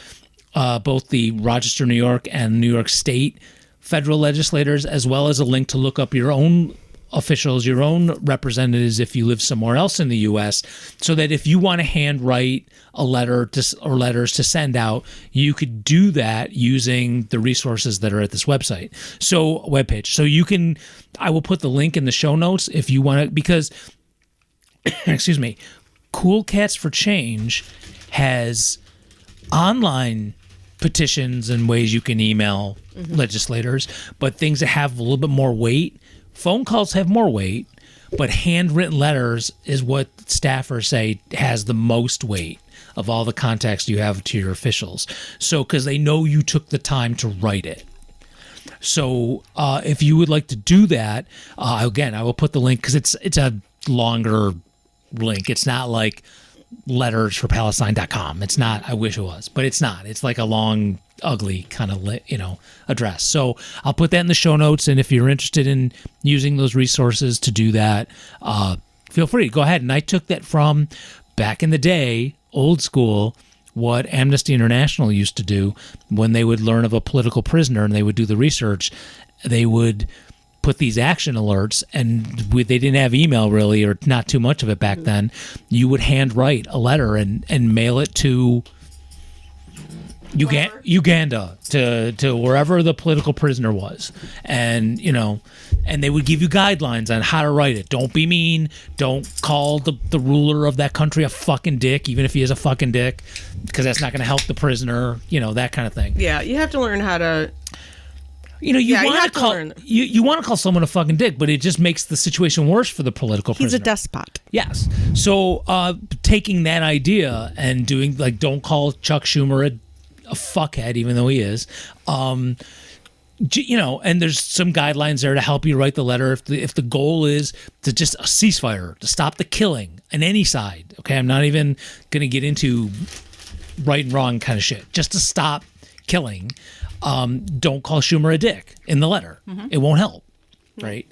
both the Rochester, New York, and New York State federal legislators, as well as a link to look up your own officials, your own representatives if you live somewhere else in the U.S., so that if you want to handwrite a letter or letters to send out, you could do that using the resources that are at this website. So webpage. So you can, I will put the link in the show notes if you want to, because, excuse me, Cool Cats for Change has online petitions and ways you can email legislators, but things that have a little bit more weight. Phone calls have more weight, but handwritten letters is what staffers say has the most weight of all the contacts you have to your officials. So, because they know you took the time to write it. So, if you would like to do that, again, I will put the link, because it's a longer link. It's not like lettersforpalestine.com. It's not. I wish it was, but it's not. It's like a long, ugly kind of address. So I'll put that in the show notes, and if you're interested in using those resources to do that, feel free to go ahead. And I took that from back in the day, old school, what Amnesty International used to do when they would learn of a political prisoner and they would do the research. They would put these action alerts, and they didn't have email really, or not too much of it back then. You would handwrite a letter and mail it to Uganda, to wherever the political prisoner was, and and they would give you guidelines on how to write it. Don't be mean. Don't call the ruler of that country a fucking dick, even if he is a fucking dick, because that's not going to help the prisoner. That kind of thing. Yeah, you have to learn how to. You want to call someone a fucking dick, but it just makes the situation worse for the political prisoner. He's a despot. Yes. So taking that idea and doing, like, don't call Chuck Schumer a fuckhead, even though he is, and there's some guidelines there to help you write the letter. If the goal is to just a ceasefire, to stop the killing on any side, okay, I'm not even going to get into right and wrong kind of shit, just to stop killing. Don't call Schumer a dick in the letter. It won't help, right?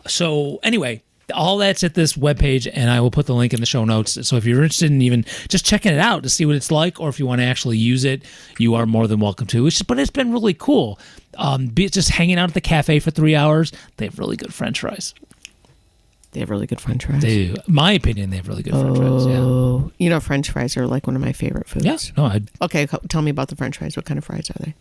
So anyway, all that's at this webpage, and I will put the link in the show notes. So if you're interested in even just checking it out to see what it's like, or if you want to actually use it, you are more than welcome to. But it's been really cool. Be it just hanging out at the cafe for 3 hours. They have really good French fries. They have really good French fries. They do. In my opinion, they have really good French fries. Yeah. French fries are like one of my favorite foods. Yeah. No. Okay, tell me about the French fries. What kind of fries are they?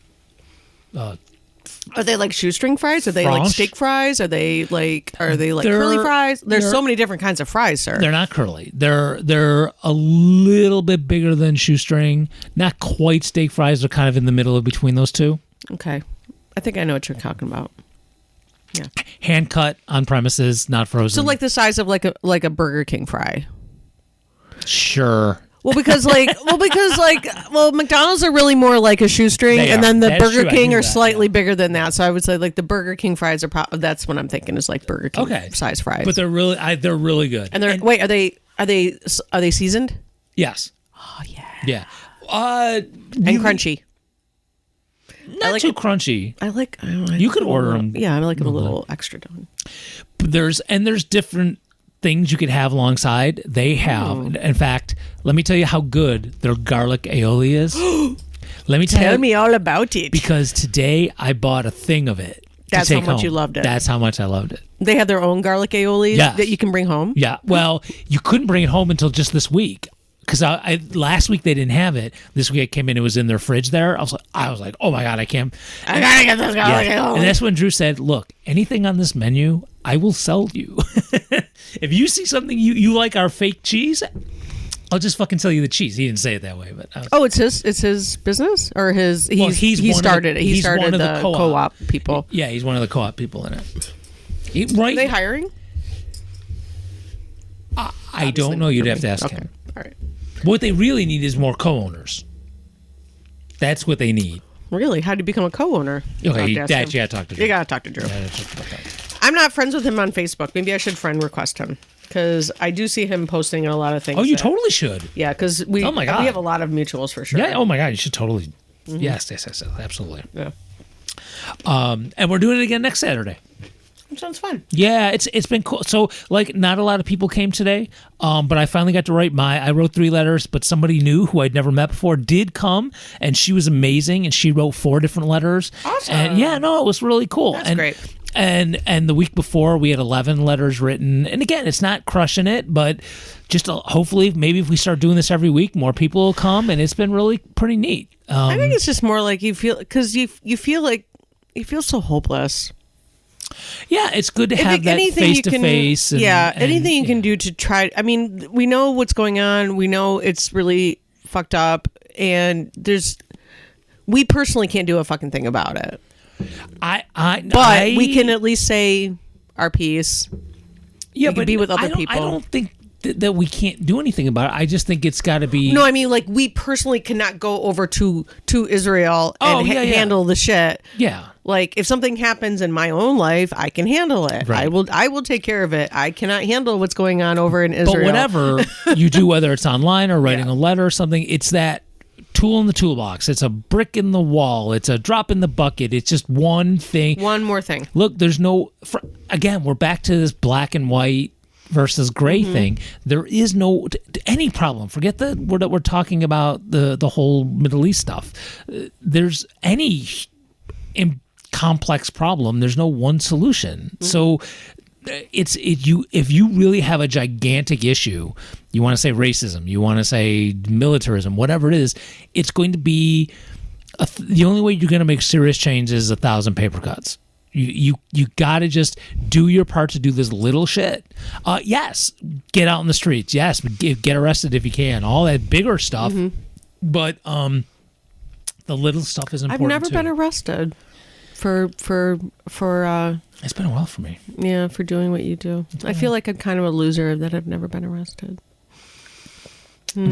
Are they like shoestring fries? Are they like Franche? steak fries? Are they like They're- curly fries? There's they're- so many different kinds of fries, sir. They're not curly. They're a little bit bigger than shoestring. Not quite steak fries. They're kind of in the middle of between those two. Okay. I think I know what you're talking about. Yeah. Hand cut on premises, not frozen. So like the size of like a Burger King fry. Sure. Well, because McDonald's are really more like a shoestring, They and are. then the That's Burger true. I King knew are that, slightly yeah. bigger than that. So I would say like the Burger King fries are that's what I'm thinking is like Burger King size fries. But they're really good. and they're wait, are they seasoned? Yes. Oh yeah. Yeah. And crunchy. Not like too it- crunchy. I like. You could order 'em. Yeah, I like them a little extra done. There's different things you could have alongside. They have, in fact, let me tell you how good their garlic aioli is. Let me Tell you, me all about it. because today I bought a thing of it. to That's how take much home. you loved it. That's how much I loved it. They have their own garlic aioli Yes. that you can bring home. Yeah. Well, you couldn't bring it home until just this week. Because I last week they didn't have it. This week I came in, it was in their fridge there. I was like, oh my god, I can't. I gotta get this garlic aioli. And that's when Drew said, look, anything on this menu, I will sell you. If you see something you like our fake cheese, I'll just fucking sell you the cheese. He didn't say it that way, but Oh, it's his business or his. He started it. He he's started one of the co-op people. Yeah, he's one of the co-op people in it. Are they hiring? I don't know. You'd have to ask Okay. him. All right. What they really need is more co-owners. That's what they need. Really? How do you become a co-owner? Okay, You have to ask him. you gotta talk to Drew. You gotta talk to Drew. You gotta talk about that. I'm not friends with him on Facebook. Maybe I should friend request him because I do see him posting a lot of things. Oh, you that- totally should. Yeah, because we. Oh my God. We have a lot of mutuals for sure. Yeah. Oh my god, you should totally. Yes, absolutely. Yeah. And we're doing it again next Saturday. That sounds fun. Yeah, it's been cool. So like, not a lot of people came today, but I finally got to write I wrote 3 letters, but somebody new who I'd never met before did come, and she was amazing, and she wrote 4 different letters. Awesome. And yeah, no, it was really cool. That's and, great. And the week before we had 11 letters written, and again, it's not crushing it, but just hopefully, maybe if we start doing this every week, more people will come, and it's been really pretty neat. I think it's just more like you feel because you feel like you feel so hopeless. Yeah, it's good to have If that anything face you to can- face. Yeah, anything you can do to try. I mean, we know what's going on. We know it's really fucked up, and we personally can't do a fucking thing about it. But we can at least say our piece. Yeah, can be with other I people. don't think that we can't do anything about it. I just think it's got to be. No, I mean, like we personally cannot go over to Israel and handle the shit. Yeah. Like if something happens in my own life, I can handle it. Right. I will take care of it. I cannot handle what's going on over in Israel. But whatever you do, whether it's online or writing a letter or something, it's that tool in the toolbox. It's a brick in the wall. It's a drop in the bucket. It's just one thing. One more thing. Look, there's no. Again, we're back to this black and white versus gray thing. There is no any problem. Forget that we're talking about the whole Middle East stuff. There's any complex problem. There's no one solution. So if you really have a gigantic issue, you want to say racism, you want to say militarism, whatever it is, it's going to be the only way you're going to make serious change is 1,000 paper cuts. You got to just do your part to do this little shit. Yes, get out in the streets. Yes, get arrested if you can. All that bigger stuff. But the little stuff is important. I've never been arrested for It's been a while for me. yeah, for doing what you do. I feel like I'm kind of a loser that I've never been arrested.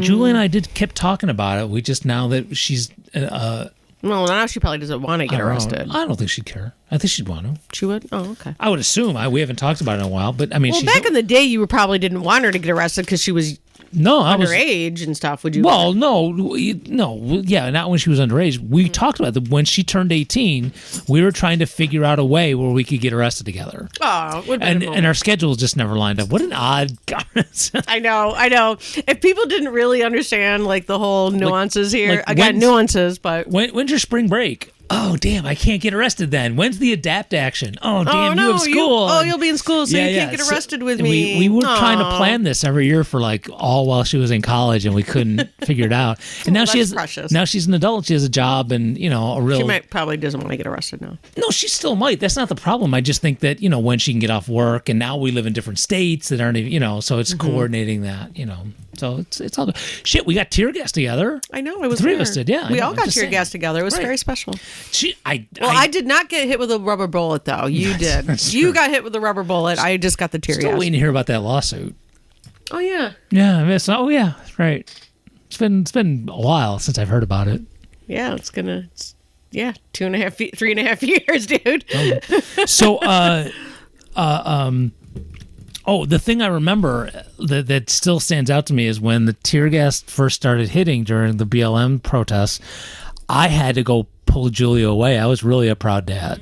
Julie and I kept talking about it. We just, now that she's Well, now she probably doesn't want to get arrested. I don't think she'd care. I think she'd want to. She would? Oh, okay. I would assume. We haven't talked about it in a while, but I mean, Well, back in the day, you probably didn't want her to get arrested because she was I was underage and stuff. Would you? Well, no, yeah, not when she was underage. We talked about that when she turned 18. We were trying to figure out a way where we could get arrested together, Oh, would have been a moment. and our schedules just never lined up. What an odd comment. I know. If people didn't really understand like the whole nuances here, like again, when's- nuances, but When's your spring break? oh damn, I can't get arrested then. When's the adapt action? Oh damn, you have school. You'll be in school, so you can't get arrested with me. We were trying to plan this every year for like all while she was in college, and we couldn't figure it out. And now now she's an adult. She has a job, and a real. She probably doesn't want to get arrested now. No, she still might. That's not the problem. I just think that when she can get off work, and now we live in different states that aren't even so it's coordinating that. So it's all good. Shit. We got tear gas together. I know. It was three of us did. Yeah, we all got tear gas together. It was very special. I did not get hit with a rubber bullet though. You did. You got hit with a rubber bullet. I just got the tear gas. Still waiting to hear about that lawsuit. Oh yeah. Yeah. Right. It's been a while since I've heard about it. Yeah, it's 3.5 years, dude. The thing I remember that still stands out to me is when the tear gas first started hitting during the BLM protests, I had to go pull Julia away. I was really a proud dad.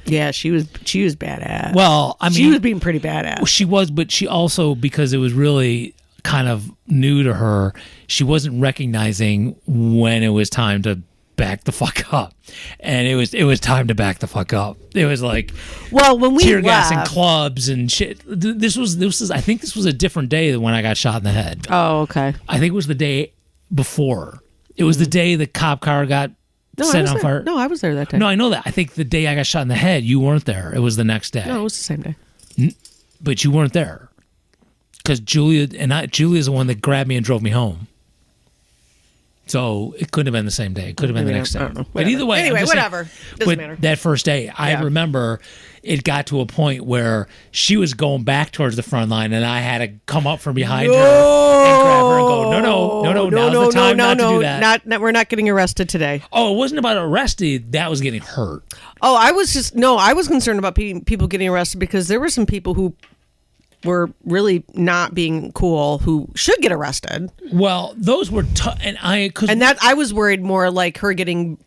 Yeah, she was badass. Well, I mean, she was being pretty badass. She was, but she also, because it was really kind of new to her, she wasn't recognizing when it was time to back the fuck up, and it was time to back the fuck up. It was like, well, when we tear gas left, and clubs and shit. This was I think this was a different day than when I got shot in the head. Oh, okay. I think it was the day before. It was the day the cop car got set on fire. No, I was there that day. No, I know that. I think the day I got shot in the head, you weren't there. It was the next day. No, it was the same day. But you weren't there because Julia's the one that grabbed me and drove me home. So it couldn't have been the same day. It could have been the next day. I don't know. But either way, anyway, whatever. Doesn't matter. That first day, I remember it got to a point where she was going back towards the front line, and I had to come up from behind her and grab her and go, no, now's the time not to do that. We're not getting arrested today. Oh, it wasn't about arrested. That was getting hurt. Oh, I was concerned about people getting arrested because there were some people who were really not being cool who should get arrested. Well, those were I was worried more like her getting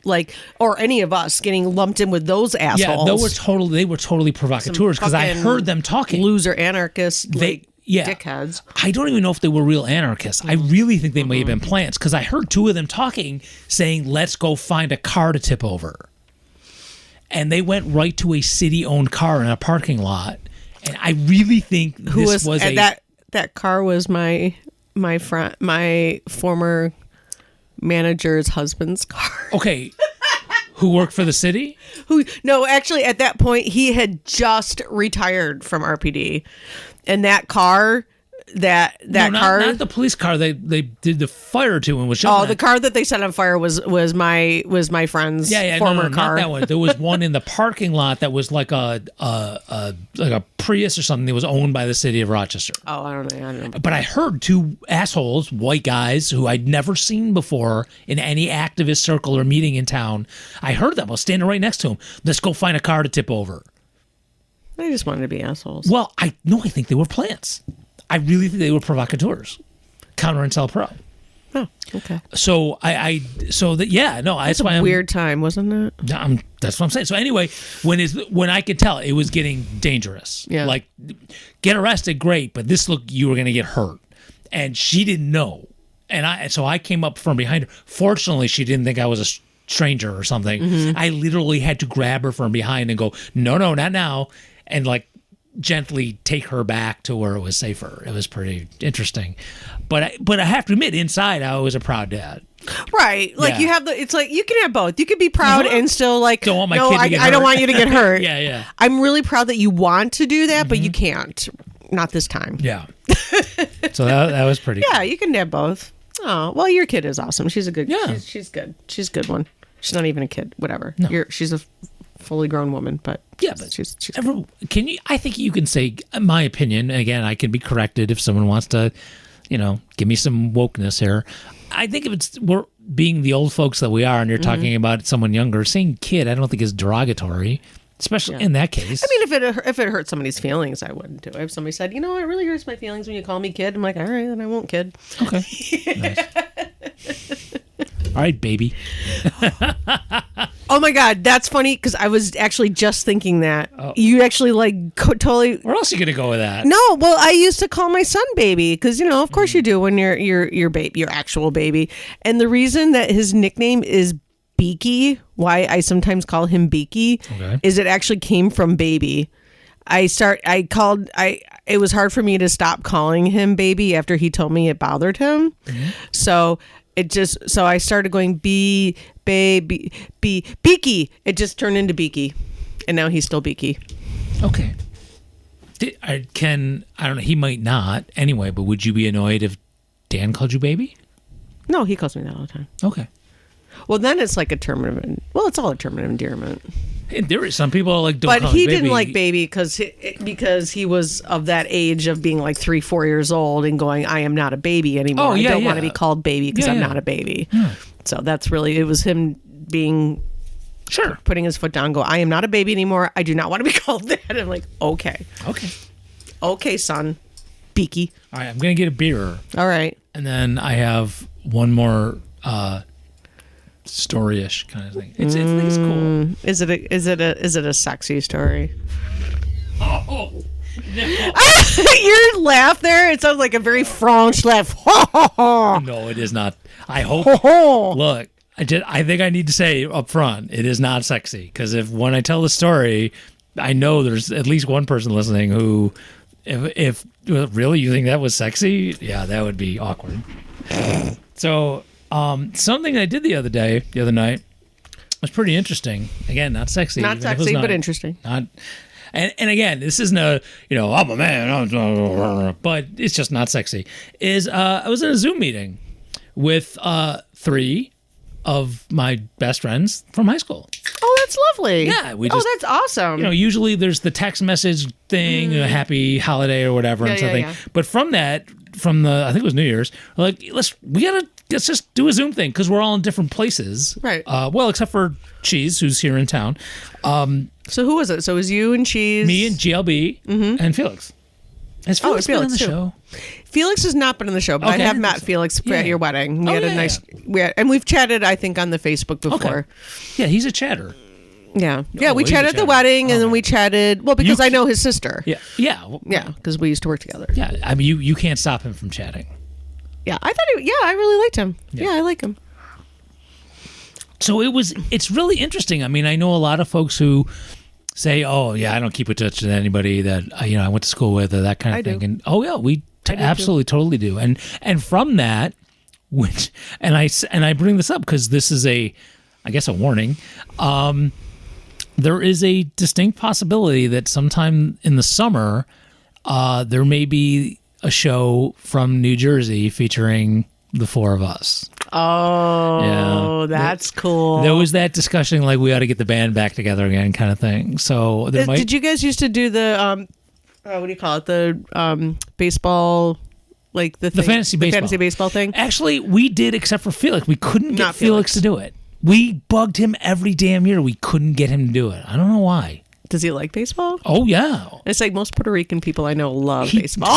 or any of us getting lumped in with those assholes. Yeah, they were totally provocateurs because I heard them talking. Loser anarchists, dickheads. I don't even know if they were real anarchists. I really think they may have been plants because I heard two of them talking, saying, "Let's go find a car to tip over," and they went right to a city-owned car in a parking lot. And I really think that car was my former manager's husband's car. Okay. Who worked for the city? Actually at that point he had just retired from RPD. And that car not the police car they did the fire to and was shot. Oh, the car that they set on fire was my friend's former car. Not that one. There was one in the parking lot that was like a Prius or something that was owned by the city of Rochester. Oh, I don't know. But I heard two assholes, white guys who I'd never seen before in any activist circle or meeting in town. I heard them. I was standing right next to them. Let's go find a car to tip over. They just wanted to be assholes. Well, I think they were plants. I really think they were provocateurs. Counter Intel Pro. Oh, okay. So that's why weird time, wasn't it? That's what I'm saying. So anyway, when I could tell it was getting dangerous. Yeah. Like, get arrested, great, but you were going to get hurt, and she didn't know, so I came up from behind her. Fortunately, she didn't think I was a stranger or something. Mm-hmm. I literally had to grab her from behind and go, no, not now, and gently take her back to where it was safer. It was pretty interesting, but I have to admit, inside I was a proud dad. Right, you have it's like you can have both. You could be proud and still don't want my kid to get hurt. I don't want you to get hurt. Yeah. I'm really proud that you want to do that, but you can't. Not this time. Yeah. So that was pretty. Yeah, cool. You can have both. Oh well, your kid is awesome. She's a good. Yeah, she's good. She's a good one. She's not even a kid. Whatever. No. She's a fully grown woman, but she's can you? I think you can say, in my opinion. Again, I can be corrected if someone wants to, give me some wokeness here. I think if we're being the old folks that we are, and you're talking about someone younger, saying kid, I don't think is derogatory, especially in that case. I mean, if it hurt somebody's feelings, I wouldn't do it. If somebody said, it really hurts my feelings when you call me kid, I'm like, all right, then I won't kid. Okay. Nice. All right, baby. Oh my God, that's funny because I was actually just thinking that. You actually totally. Where else are you gonna go with that? No, well, I used to call my son baby because of course you do when you're your baby, your actual baby, and the reason that his nickname is Beaky, why I sometimes call him Beaky, is it actually came from baby. It was hard for me to stop calling him baby after he told me it bothered him. So I started going Beaky. It just turned into Beaky. And now he's still Beaky. Okay. I don't know, he might not anyway, but would you be annoyed if Dan called you baby? No, he calls me that all the time. Okay. Well, then it's like a term of, it's all a term of endearment. And there is some people like don't but call he me baby. didn't like baby because he was of that age of being like 3-4 years old and going, I am not a baby anymore. I don't want to be called baby because I'm not a baby. So that's really, it was him being putting his foot down, go, I am not a baby anymore. I do not want to be called that. I'm like, okay, son. Beaky. All right, I'm gonna get a beer. All right. And then I have one more story-ish kind of thing. It's cool. Is it a sexy story? Oh no. Your laugh there, it sounds like a very French laugh. No, it is not. I hope. Look, I think I need to say up front, it is not sexy, because when I tell the story, I know there's at least one person listening who, if really you think that was sexy, yeah, that would be awkward. So, something I did the other night was pretty interesting. Again, not sexy. Not sexy, but interesting. And again, this isn't I'm a man, but it's just not sexy. I was in a Zoom meeting with 3 of my best friends from high school. Oh, that's lovely. Yeah, that's awesome. Usually there's the text message thing, a happy holiday or whatever, and something. Yeah. But from I think it was New Year's, we're like, let's just do a Zoom thing, because we're all in different places. Right. Well, except for Cheese, who's here in town. So who was it? So it was you and Cheese, me and GLB, and Felix. Has Felix been on the show? Felix has not been on the show, but I have met Felix at your wedding. We had a nice, and we've chatted, I think, on the Facebook before. Okay. Yeah, he's a chatter. Yeah, we chatted at the wedding, and then we chatted. Well, because I know his sister. Yeah, because we used to work together. Yeah, I mean, you can't stop him from chatting. Yeah, I thought I really liked him. Yeah, I like him. So it's really interesting. I mean, I know a lot of folks who say, "Oh, yeah, I don't keep in touch with anybody that I went to school with," or that kind of thing. And we absolutely totally do. And from that, I bring this up because this is I guess a warning. There is a distinct possibility that sometime in the summer, there may be a show from New Jersey featuring the 4 of us. Oh, that's cool. There was that discussion, like we ought to get the band back together again, kind of thing. So did you guys used to do the what do you call it? The baseball, like the fantasy baseball thing? Actually, we did, except for Felix. We couldn't get Felix to do it. We bugged him every damn year. We couldn't get him to do it. I don't know why. Does he like baseball? Oh, yeah. It's like most Puerto Rican people I know love baseball.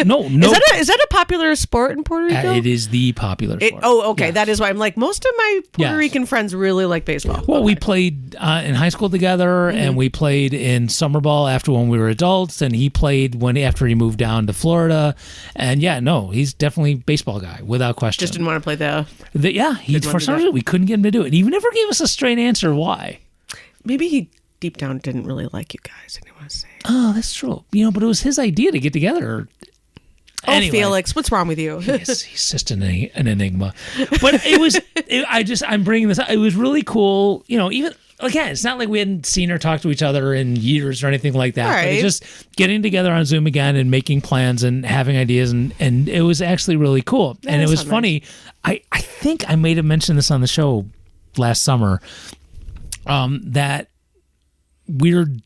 No. Is that a popular sport in Puerto Rico? It is the popular sport. Okay. Yes. That is why I'm like, most of my Puerto Rican friends really like baseball. Well, we played in high school together, and we played in summer ball after when we were adults, and he played after he moved down to Florida. And he's definitely a baseball guy, without question. Just didn't want to play for some reason, we couldn't get him to do it. He never gave us a straight answer why. Maybe he deep down didn't really like you guys, and he wants to say. Oh, that's true. But it was his idea to get together. Anyway, Felix, what's wrong with you? he's just an enigma. But I'm bringing this up. It was really cool. Even again, it's not like we hadn't seen or talked to each other in years or anything like that. Right. But it's just getting together on Zoom again and making plans and having ideas, and it was actually really cool. And it was funny. Nice. I think I may have mentioned this on the show last summer. That weird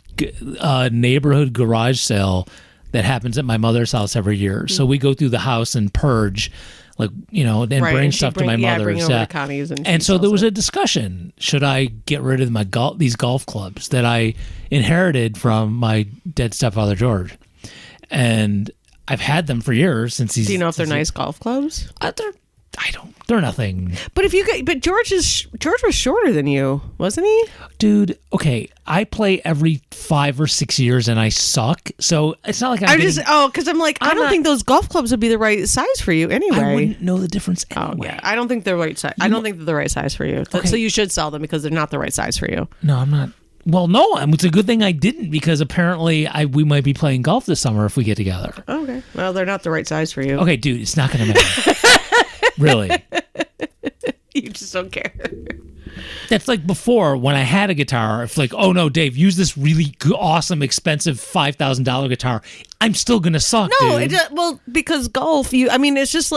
neighborhood garage sale that happens at my mother's house every year. So we go through the house and purge, and bring stuff to my mother's. And so there was a discussion: should I get rid of these golf clubs that I inherited from my dead stepfather George? And I've had them for years since he's. Do you know if they're nice golf clubs? They're nothing. But George was shorter than you, wasn't he? Dude, okay, I play every 5 or 6 years and I suck. So it's not like because I'm like, I don't think those golf clubs would be the right size for you anyway. I wouldn't know the difference anyway. Oh, yeah. I don't think they're right size. I don't think they're the right size for you. Okay. So you should sell them because they're not the right size for you. No, I'm not. Well, no, it's a good thing I didn't because apparently we might be playing golf this summer if we get together. Okay. Well, they're not the right size for you. Okay, dude, it's not going to matter. Really. You just don't care. That's like before when I had a guitar. If like, oh no, Dave, use this really awesome, expensive $5,000 guitar. I'm still gonna suck. No, dude. well, because golf. It's just.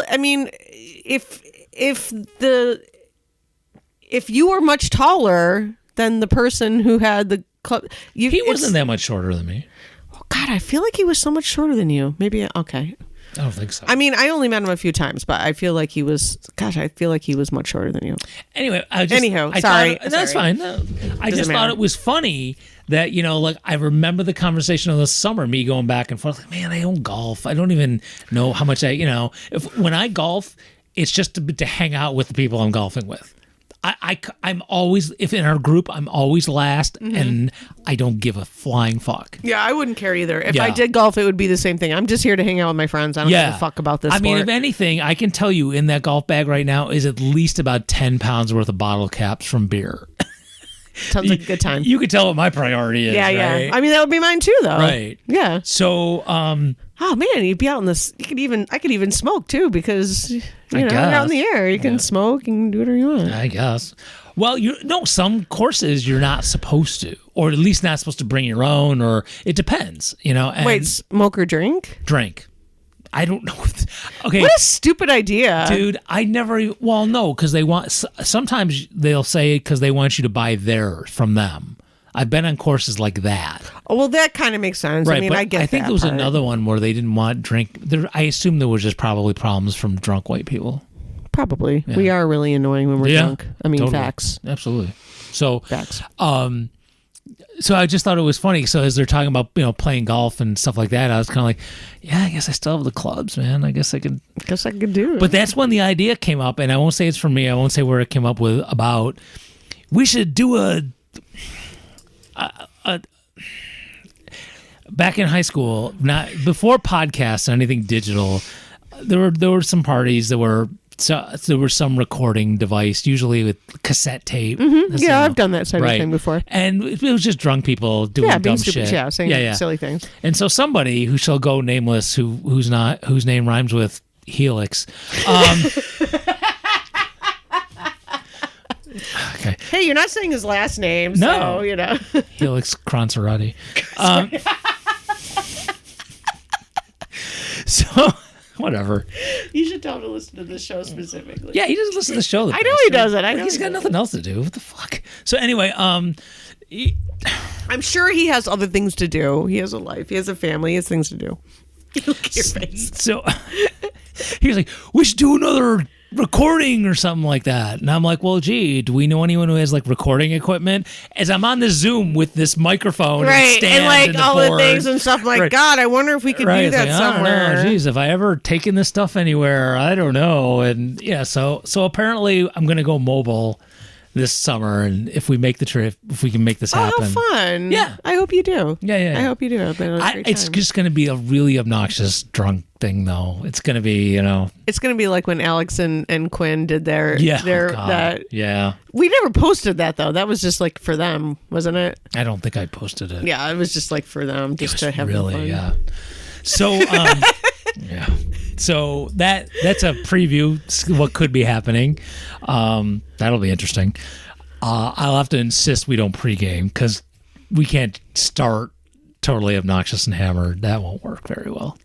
If you were much taller than the person who had the club, he wasn't that much shorter than me. Oh God, I feel like he was so much shorter than you. Maybe okay. I don't think so. I only met him a few times, but I feel like he was. Gosh, I feel like he was much shorter than you. Anyway, sorry. That's fine. No, I just thought it was funny that like I remember the conversation of the summer, me going back and forth. Like, man, I don't golf. I don't even know how much when I golf, it's just to hang out with the people I'm golfing with. I'm always, if in our group, I'm always last, and I don't give a flying fuck. Yeah, I wouldn't care either. If I did golf, it would be the same thing. I'm just here to hang out with my friends. I don't give a fuck about this sport. I mean, if anything, I can tell you in that golf bag right now is at least about 10 pounds worth of bottle caps from beer. Sounds like a good time. You could tell what my priority is. Yeah, right? I mean, that would be mine too, though. Right. Yeah. So, oh man, you'd be out in this. I could even smoke too because you're out in the air. You can smoke and do whatever you want. I guess. Well, some courses you're not supposed to, or at least not supposed to bring your own, or it depends. And wait, smoke or drink? Drink. I don't know. Okay. What a stupid idea. Dude, I never, well, no, because sometimes they'll say because they want you to buy theirs from them. I've been on courses like that. Oh, well, that kind of makes sense. Right, I mean, I get that. I think there was another one where they didn't want drink. I assume there was just probably problems from drunk white people. Probably. Yeah. We are really annoying when we're drunk. I mean, totally. Facts. Absolutely. So, facts. So I just thought it was funny. So as they're talking about playing golf and stuff like that, I was kind of like, yeah, I guess I still have the clubs, man. I guess I could do it. But that's when the idea came up, and I won't say it's from me. I won't say where it came up with about. We should do a back in high school, not before podcasts and anything digital. There were some parties that were. So there was some recording device, usually with cassette tape. Mm-hmm. Yeah, I've done that sort of thing before. And it was just drunk people doing dumb stupid, shit. Saying silly things. And so somebody who shall go nameless, whose name rhymes with Helix. Okay. Hey, you're not saying his last name, so Helix Kronserati. So. Whatever. You should tell him to listen to this show specifically. Yeah, he doesn't listen to the show. I know he doesn't. He's got nothing else to do. What the fuck? So anyway, I'm sure he has other things to do. He has a life. He has a family. He has things to do. Look at your face. So he's like, we should do another recording or something like that. And I'm like, well, gee, do we know anyone who has like recording equipment? As I'm on the Zoom with this microphone and stand and and all board. the things and stuff. Like, God, I wonder if we could do that somewhere. I don't know. Geez, if I ever taken this stuff anywhere, I don't know. And yeah, so apparently I'm gonna go mobile this summer, and if we make the trip, if we can make this happen. Oh, how fun. Yeah. I hope you do. Yeah. I hope you do. It's just going to be a really obnoxious drunk thing, though. It's going to be, It's going to be like when Alex and Quinn did their... Yeah. We never posted that, though. That was just like for them, wasn't it? I don't think I posted it. Yeah, it was just like for them, just to have fun. Yeah. So, yeah. So that's a preview what could be happening. That'll be interesting. I'll have to insist we don't pregame because we can't start totally obnoxious and hammered. That won't work very well.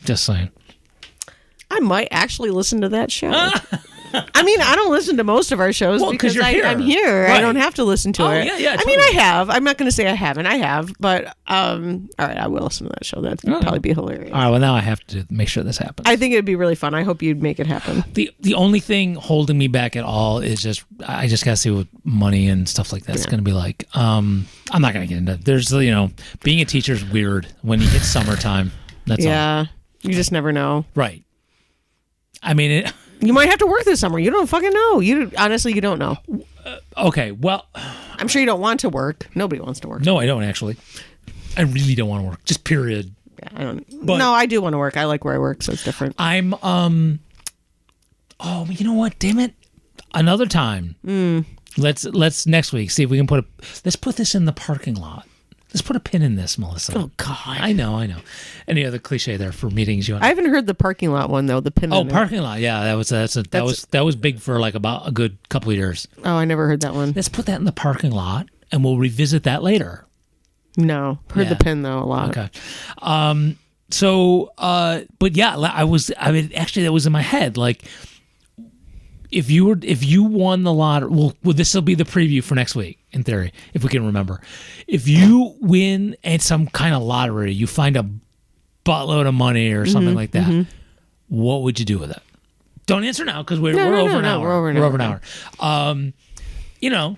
Just saying. I might actually listen to that show. I mean, I don't listen to most of our shows because I'm here. Right. I don't have to listen to it. Yeah, totally. I mean, I have. I'm not going to say I haven't. I have. But, all right, I will listen to that show. That'd probably be hilarious. All right, well, now I have to make sure this happens. I think it'd be really fun. I hope you'd make it happen. The only thing holding me back at all is I just got to see what money and stuff like that's going to be like. I'm not going to get into it. There's, being a teacher is weird when you hit summertime. That's all. Yeah, you just never know. Right. I mean, You might have to work this summer. You don't fucking know. Honestly, you don't know. okay, well, I'm sure you don't want to work. Nobody wants to work. no, I don't actually. I really don't want to work. Just period. Yeah, I don't. But- no, I do want to work. I like where I work, so it's different. I'm oh, you know what? Damn it. Another time. Let's next week see if we can let's put this in the parking lot. Let's put a pin in this, Melissa. Oh God. I know. Any other cliche there for meetings you want? I haven't heard the parking lot one though. The pin. Oh, in it. parking lot. Yeah, that was big for like about a good couple of years. Oh, I never heard that one. Let's put that in the parking lot and we'll revisit that later. No, heard Yeah. the pin though a lot. Okay. But yeah, actually that was in my head. Like, if you won the lottery, well, this will be the preview for next week, in theory, if we can remember. If you win at some kind of lottery, you find a buttload of money or something like that, what would you do with it? Don't answer now, because we're over an hour. We're over an hour.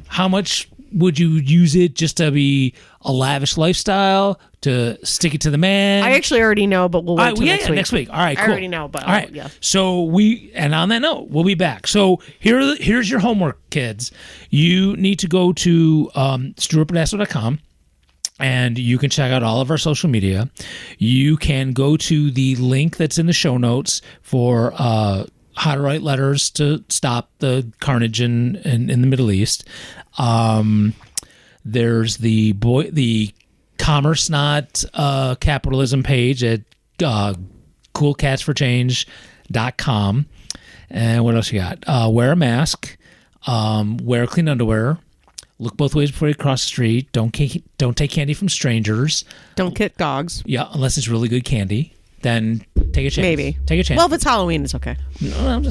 How much would you use it just to be a lavish lifestyle, to stick it to the man? I actually already know, but we'll wait till next week. Next week. All right, cool. I already know, but all right. yeah. So and on that note, we'll be back. So here's your homework, kids. You need to go to stuartbadasso.com. And you can check out all of our social media. You can go to the link that's in the show notes for how to write letters to stop the carnage in the Middle East. There's the Commerce Not Capitalism page at coolcatsforchange.com. And what else you got? Wear a mask. Wear clean underwear. Look both ways before you cross the street. Don't take candy from strangers. Don't kick dogs. Yeah, unless it's really good candy. Then take a chance. Maybe. Take a chance. Well, if it's Halloween, it's okay. No,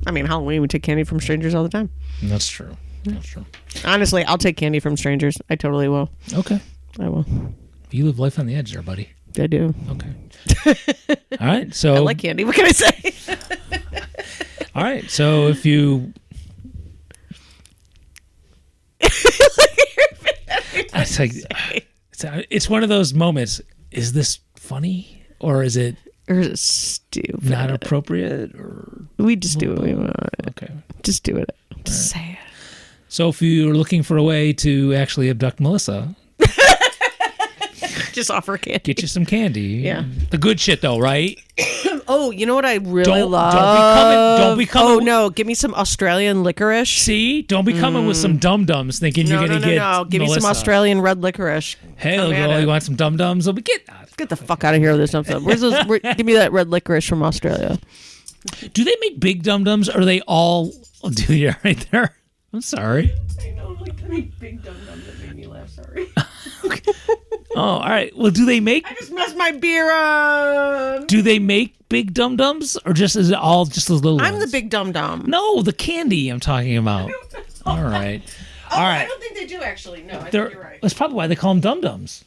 Halloween, we take candy from strangers all the time. That's true. That's true. Honestly, I'll take candy from strangers. I totally will. Okay. I will. You live life on the edge there, buddy. I do. Okay. All right. So I like candy. What can I say? all right. So if you it's one of those moments. Is this funny or is it stupid? not appropriate? Or we just do what we want. Okay. Just do it. Just say it. So if you're looking for a way to actually abduct Melissa, just offer candy. get you some candy. Yeah. The good shit though, right? Oh, you know what I really love? Don't be coming. Oh no, give me some Australian licorice. See, don't be coming with some Dum Dums thinking you're gonna get. No. Give me some Australian red licorice. Hey, girl, you want some Dum Dums? Get the fuck out of here with this Dum Dum. Give me that red licorice from Australia. Do they make big Dum Dums? Or are they all? Oh, do you right there? I'm sorry. I know, big Dum Dums that made me laugh. Sorry. Okay. Oh, all right. Well, do they make? I just messed my beer up. Do they make big Dum Dums, or is it all just those little? I'm ones? the big Dum Dum. No, the candy I'm talking about. All right. Oh, All right. I don't think they do actually. No, I think you're right. That's probably why they call them Dum Dums,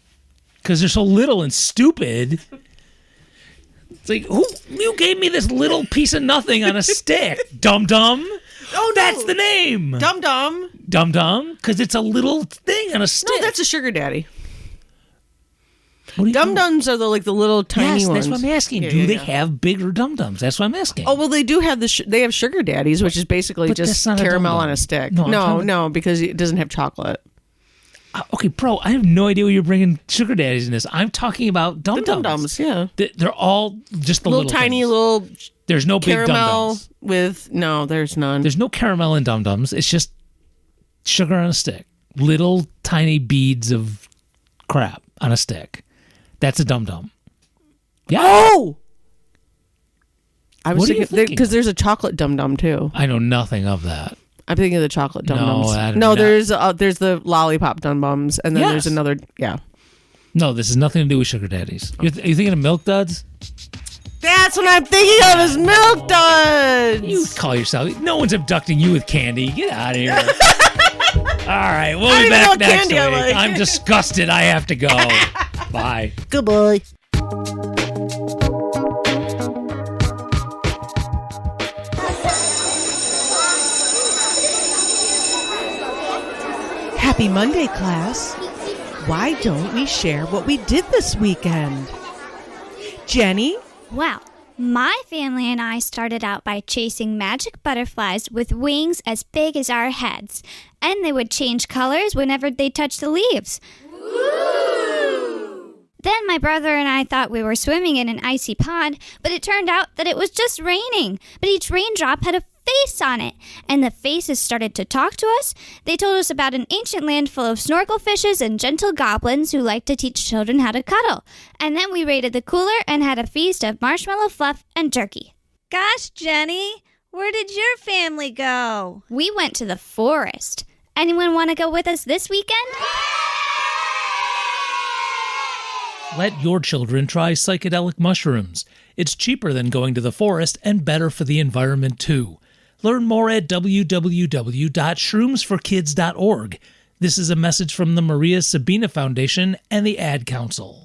because they're so little and stupid. It's like, you gave me this little piece of nothing on a stick, Dum Dum? Oh, no. That's the name. Dum Dum. Dum Dum, because it's a little thing on a stick. No, that's a sugar daddy. What do you Dum call Dums are the little tiny yes, ones. that's what I'm asking. Yeah, Do yeah, they yeah. have bigger Dum Dums? That's what I'm asking. Oh well, they do have they have sugar daddies, which is basically But just that's not a caramel Dum Dum. on a stick. No, I'm talking- No, because it doesn't have chocolate. Okay, bro, I have no idea where you're bringing sugar daddies in this. I'm talking about Dum The Dum Dums. Dums, yeah. They're all just the little tiny things. little There's no big Dum caramel Dums. with there's none. There's no caramel in Dum Dums. It's just sugar on a stick. Little tiny beads of crap on a stick. That's a Dum Dum. Yeah. Oh, I was What are you thinking thinking? because there's a chocolate Dum Dum too. I know nothing of that. I'm thinking of the chocolate Dum Dums. I don't No, know. there's the lollipop Dum Dums, and then Yes. there's another. Yeah, No, this has nothing to do with sugar daddies. Are you thinking of Milk Duds? that's what I'm thinking of is Milk Duds. You call yourself. No one's abducting you with candy. Get out of here. All right, we'll I be don't even know back what next candy week. I like. I'm disgusted. I have to go. Bye. Goodbye. Happy Monday, class. Why don't we share what we did this weekend? Jenny? Well, My family and I started out by chasing magic butterflies with wings as big as our heads, and they would change colors whenever they touched the leaves. Then my brother and I thought we were swimming in an icy pond, but it turned out that it was just raining. But each raindrop had a face on it, and the faces started to talk to us. They told us about an ancient land full of snorkel fishes and gentle goblins who liked to teach children how to cuddle. And then we raided the cooler and had a feast of marshmallow fluff and jerky. Gosh, Jenny, where did your family go? We went to the forest. Anyone want to go with us this weekend? Let your children try psychedelic mushrooms. It's cheaper than going to the forest and better for the environment, too. Learn more at www.shroomsforkids.org. This is a message from the Maria Sabina Foundation and the Ad Council.